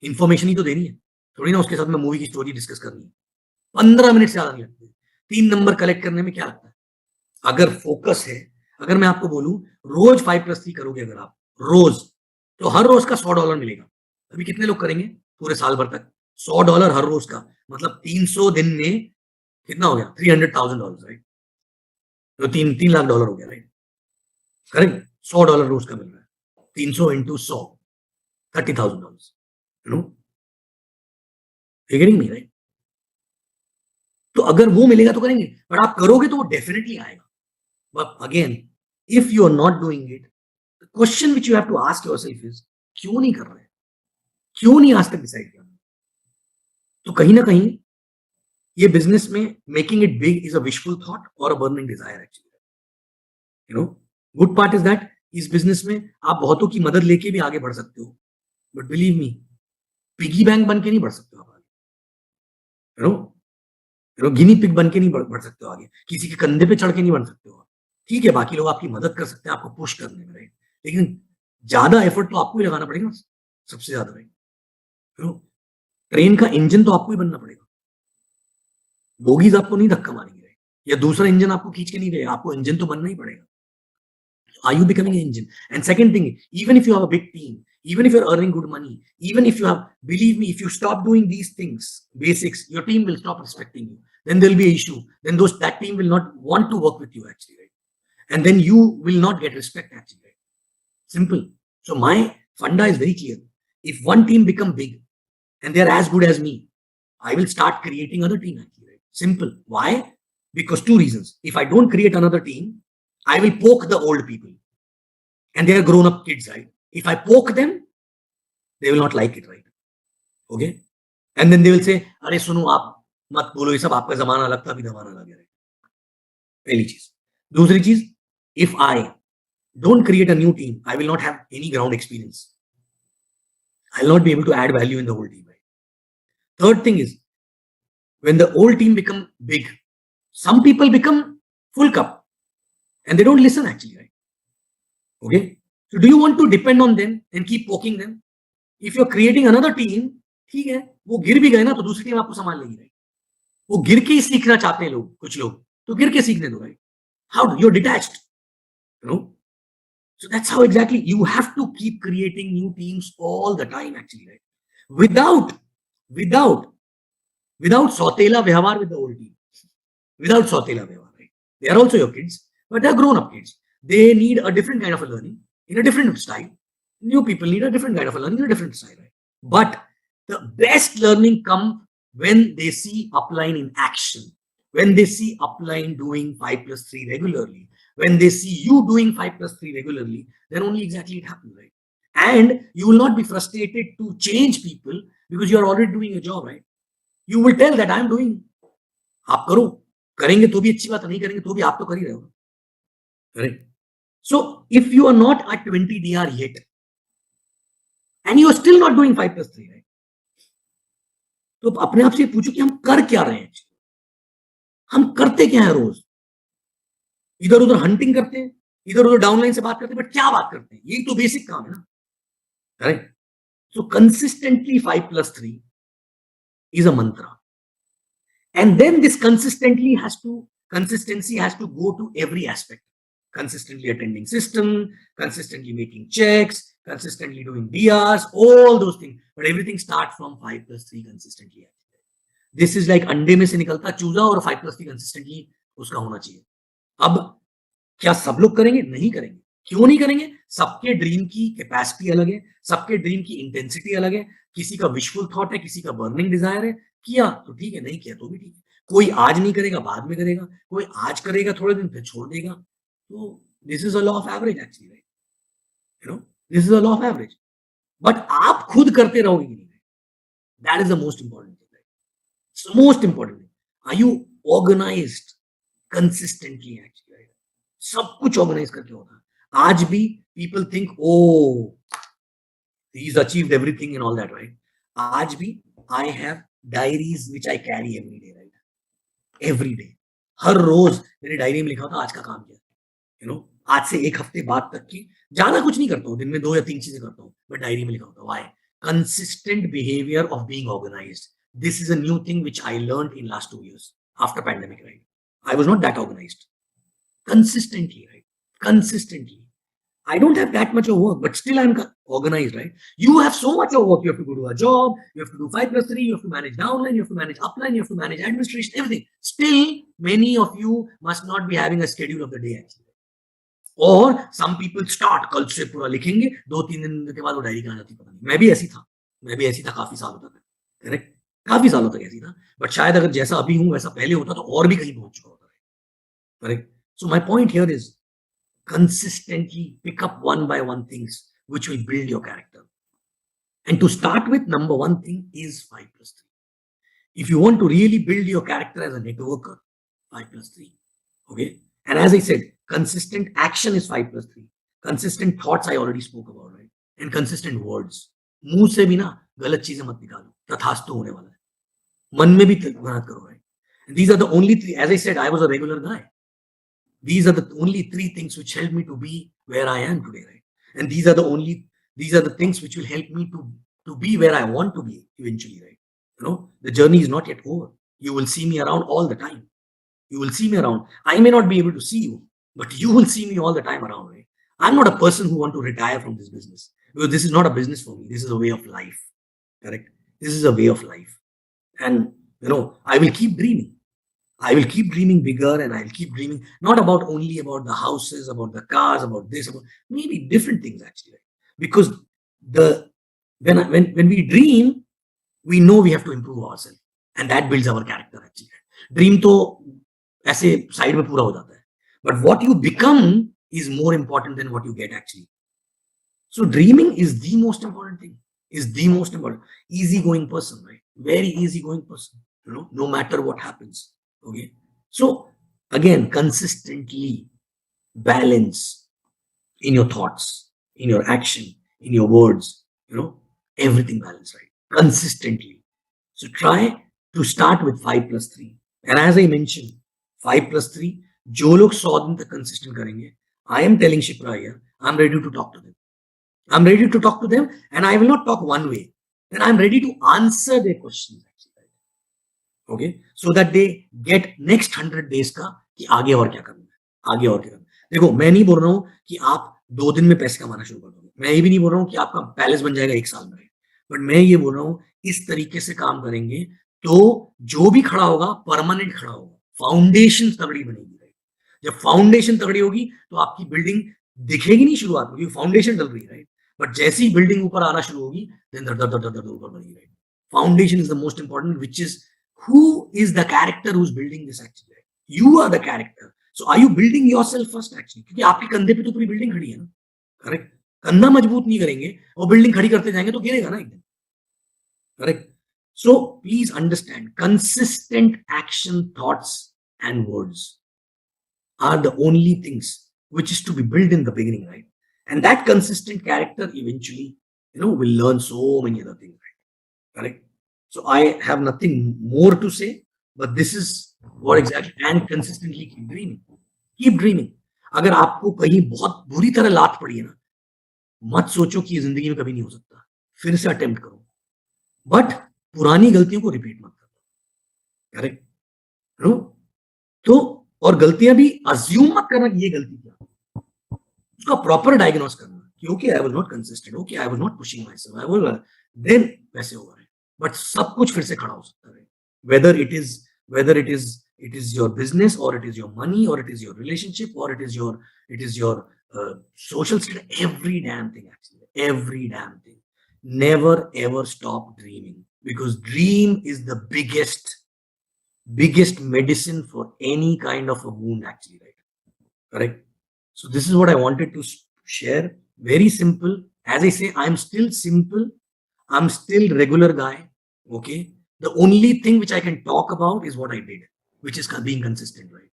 इन्फॉर्मेशन ही तो देनी है, थोड़ी ना उसके साथ में मूवी की स्टोरी डिस्कस करनी है। 15 मिनट से ज्यादा नहीं लगते। 3 नंबर कलेक्ट करने में क्या लगता है? अगर फोकस है, अगर मैं आपको बोलूं रोज 5+3 करोगे अगर आप, रोज, तो हर रोज का $100 मिलेगा। अभी कितने लोग करेंगे पूरे साल भर तक? $100 हर रोज का, मतलब 300 दिन में कितना हो गया? $300,000, राइट? तो 3 लाख डॉलर हो गया, राइट? करेक्ट? $100 रोज का मिल रहा है, 300 × 100, $30,000, you know, getting me, right? तो अगर वो मिलेगा तो करेंगे, बट आप करोगे तो वो डेफिनेटली आएगा। But again, if you are not doing it, the question which you have to ask yourself is, क्यों नहीं कर रहे? क्यों नहीं आज तक डिसाइड किया? तो कहीं ना कहीं ये बिजनेस में making it big is a wishful thought और a burning desire actually, you know. Good part is that इस बिजनेस में आप बहुतों की मदद लेके भी आगे बढ़ सकते हो, but believe me, piggy bank बन के नहीं बढ़ सकते हो आप आगे, यू नो। गिनी पिग बन के नहीं बढ़ सकते हो आगे, किसी के कंधे पे चढ़ के नहीं बढ़ सकते हो आप। ठीक है, बाकी लोग आपकी मदद कर सकते हैं आपको पुश करने में, राइट? लेकिन ज्यादा एफर्ट तो आपको ही लगाना पड़ेगा, सबसे ज्यादा, राइट? ट्रेन का इंजन तो आपको ही बनना पड़ेगा, बोगीज आपको नहीं धक्का मारेंगे, राइट? या दूसरा इंजन आपको खींच के नहीं देगा, आपको इंजन तो बनना ही पड़ेगा। Are you becoming an engine? And second thing, even if you have a big team, even if you're earning good money, even if you have, believe me, if you stop doing these things, basics, your team will stop respecting you. Then there'll be an issue. Then that team will not want to work with you actually, right? And then you will not get respect actually, right? Simple. So my funda is very clear. If one team become big and they're as good as me, I will start creating other team actually, right? Simple. Why? Because two reasons. If I don't create another team, I will poke the old people. And they are grown up kids, right? If I poke them, they will not like it, right? Okay? And then they will say, अरे सुनो आप मत बोलो ये सब, आपका जमाना अलग था, अभी जमाना अलग है, right? पहली चीज। दूसरी चीज, if I don't create a new team, I will not have any ground experience. I'll not be able to add value in the whole team, right? Third thing is, when the old team become big, some people become full cup and they don't listen actually, right? Okay? So do you want to depend on them and keep poking them? If you're creating another team, ठीक है, वो गिर भी गए ना तो दूसरी team आपको संभाल लेगी, राइट? वो गिर के ही सीखना चाहते हैं लोग, कुछ लोग तो गिर के सीखने दो, right? How you're detached, you know. So that's how exactly you have to keep creating new teams all the time actually, right? Without without without sotela vyavahar with the old team, without sotela vyavahar, right? They are also your kids, but they are grown up kids. They need a different kind of a learning in a different style. New people need a different kind of a learning in a different style, right? But the best learning come when they see upline in action, when they see upline doing 5+3 regularly, when they see you doing 5+3 regularly, then only exactly it happens, right? And you will not be frustrated to change people because you are already doing a job, right? You will tell that I am doing, आप करो, करेंगे तो भी अच्छी बात, नहीं करेंगे तो भी आप तो कर ही रहे हो, right? So if you are not at 20 DR yet and you are still not doing 5+3, right? तो अपने आप से पूछो कि हम कर क्या रहे हैं, हम करते क्या है रोज? इधर उधर हंटिंग करते हैं, इधर उधर डाउनलाइन से बात करते हैं, बट क्या बात करते हैं? यही तो बेसिक काम है ना, right? So consistently 5+3 is a mantra, and then this consistency has to go to every aspect. Consistently attending system, consistently making checks, consistently doing DRs, all those things, but everything starts from 5+3 consistently. This is like अंडे में से निकलता चूजा और 5+3 consistently उसका होना चाहिए। अब क्या सब लोग करेंगे? नहीं करेंगे। क्यों नहीं करेंगे? सबके ड्रीम की कैपेसिटी अलग है, सबके ड्रीम की इंटेंसिटी अलग है, किसी का विशफुल थॉट है, किसी का बर्निंग डिजायर है। किया तो ठीक है, नहीं किया तो भी ठीक है। कोई आज नहीं करेगा, बाद में करेगा, कोई आज करेगा थोड़े दिन फिर छोड़ देगा। तो this is a law of average actually, right? You know, this is a law of average. But आप खुद करते रहोगे कि नहीं, that is the most important thing, right? It's the most important thing. Are you organized consistently actually, right? सब कुछ organise करके होता है। आज भी people think oh he's achieved everything and all that, right? आज भी I have diaries which I carry every day, right? Every day. हर रोज मेरी डायरी में लिखा होता आज का काम किया, आज से एक हफ्ते बाद तक की ज्यादा कुछ नहीं करता हूँ, दिन में 2 या 3 चीजें करता हूँ, बट डायरी में लिखा होता why consistent behavior of being organized. This is a new thing which I learned in last 2 years after pandemic, right? I was not that organized. Consistently, right? Consistently. I don't have that much of work, but still I'm organized, right? You have so much of work. You have to go to a job, you have to do 5+3, you have to manage downline, you have to manage upline, you have to manage administration, everything. Still, many of you must not be having a schedule of the day actually. और some people start कल से पूरा लिखेंगे, 2-3 दिन के बाद वो diary कहाँ जाती पता नहीं। मैं भी ऐसी था काफी सालों तक, करेक्ट, काफी सालों तक ऐसी था, बट शायद अगर जैसा अभी हूँ वैसा पहले होता तो और भी कहीं पहुंच चुका होता, correct. So my point here is consistently pick up one by one things which will build your character. And to start with, number one thing is 5+3. If you want to really build your character as a networker, 5+3. Okay. And as I said, consistent action is 5+3. Consistent thoughts I already spoke about, right? And consistent words. मुंह से भी ना गलत चीजें मत निकालो, तथास्तु होने वाला है। मन में भी मेहनत करो, right? And these are the only three. As I said, I was a regular guy. These are the only 3 things which helped me to be where I am today, right? And these are the things which will help me to be where I want to be eventually, right? The journey is not yet over. You will see me around all the time. You will see me around. I may not be able to see you, but you will see me all the time around, right? I'm not a person who want to retire from this business, because this is not a business for me. This is a way of life, correct? This is a way of life. And, I will keep dreaming. I will keep dreaming bigger, and I'll keep dreaming not only about the houses, about the cars, about this, about maybe different things actually. Right? Because when we dream, we know we have to improve ourselves, and that builds our character actually. Dream to ऐसे side में पूरा हो जाता है, but what you become is more important than what you get actually. So dreaming is the most important thing. Is the most important. Easygoing person, right? Very easygoing person. No matter what happens. Okay. So again, consistently balance in your thoughts, in your action, in your words, everything balanced, right? Consistently. So try to start with 5+3. And as I mentioned, 5+3, जो लोग 100 दिन तक consistent करेंगे, I am telling Shipra here, I'm ready to talk to them. I'm ready to talk to them, and I will not talk one way. Then I'm ready to answer their questions. Okay, so that they get next 100 days का कि आगे और क्या करना है, आगे और क्या करना है। देखो, मैं नहीं बोल रहा हूँ कि आप 2 दिन में पैसे कमाना शुरू कर दोगे, मैं ये भी नहीं बोल रहा हूँ कि आपका पैलेस बन जाएगा 1 साल में, बट मैं ये बोल रहा हूँ इस तरीके से काम करेंगे तो जो भी खड़ा होगा परमानेंट खड़ा होगा, फाउंडेशन तगड़ी बनेगी। राइट, जब फाउंडेशन तगड़ी होगी तो आपकी बिल्डिंग दिखेगी नहीं शुरुआत में, क्योंकि फाउंडेशन डल रही है, राइट, बट जैसे ही बिल्डिंग ऊपर आना शुरू होगी देन धड़ धड़ धड़ धड़ ऊपर बनेगी। Right, foundation is the most important, which is who is the character who's building this actually? You are the character. So are you building yourself first actually? क्योंकि आपके कंधे पे तो पूरी बिल्डिंग खड़ी है ना, करेक्ट। कंधा मजबूत नहीं करेंगे और बिल्डिंग खड़ी करते जाएंगे तो गिरेगा ना एकदम, correct. So please understand, consistent action, thoughts and words are the only things which is to be built in the beginning, right? And that consistent character eventually, will learn so many other things, right? Correct. So I have nothing more to say, but this is what exactly, and consistently keep dreaming. Keep dreaming. अगर आपको कहीं बहुत बुरी तरह लात पड़ी है ना, मत सोचो कि ये जिंदगी में कभी नहीं हो सकता, फिर से अटेम्प्ट करो, बट पुरानी गलतियों को रिपीट मत करो, करेक्ट। तो और गलतियां भी अज्यूम मत करना कि ये गलती क्या, उसका प्रॉपर डायग्नोस करना कि okay I was not consistent, okay I was not pushing myself, I was, then वैसे होगा। बट सब कुछ फिर से खड़ा हो सकता है, whether it is your business, or it is your money, or it is your relationship, or it is your social status, every damn thing actually, every damn thing. Never ever stop dreaming, because dream is the biggest medicine for any kind of a wound actually, right? Correct. So this is what I wanted to share. Very simple. As I say, I'm still simple, I'm still regular guy. Okay. The only thing which I can talk about is what I did, which is being consistent, right?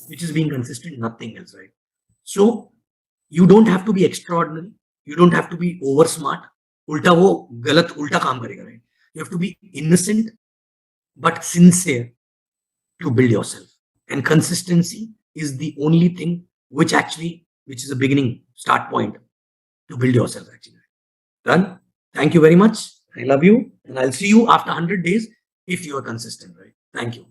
Which is being consistent, nothing else, right? So you don't have to be extraordinary. You don't have to be over smart. उल्टा वो गलत उल्टा काम करेगा, right? You have to be innocent but sincere to build yourself. And consistency is the only thing which is a beginning start point to build yourself actually. Done. Thank you very much. I love you. And I'll see you after 100 days if you are consistent, right? Thank you.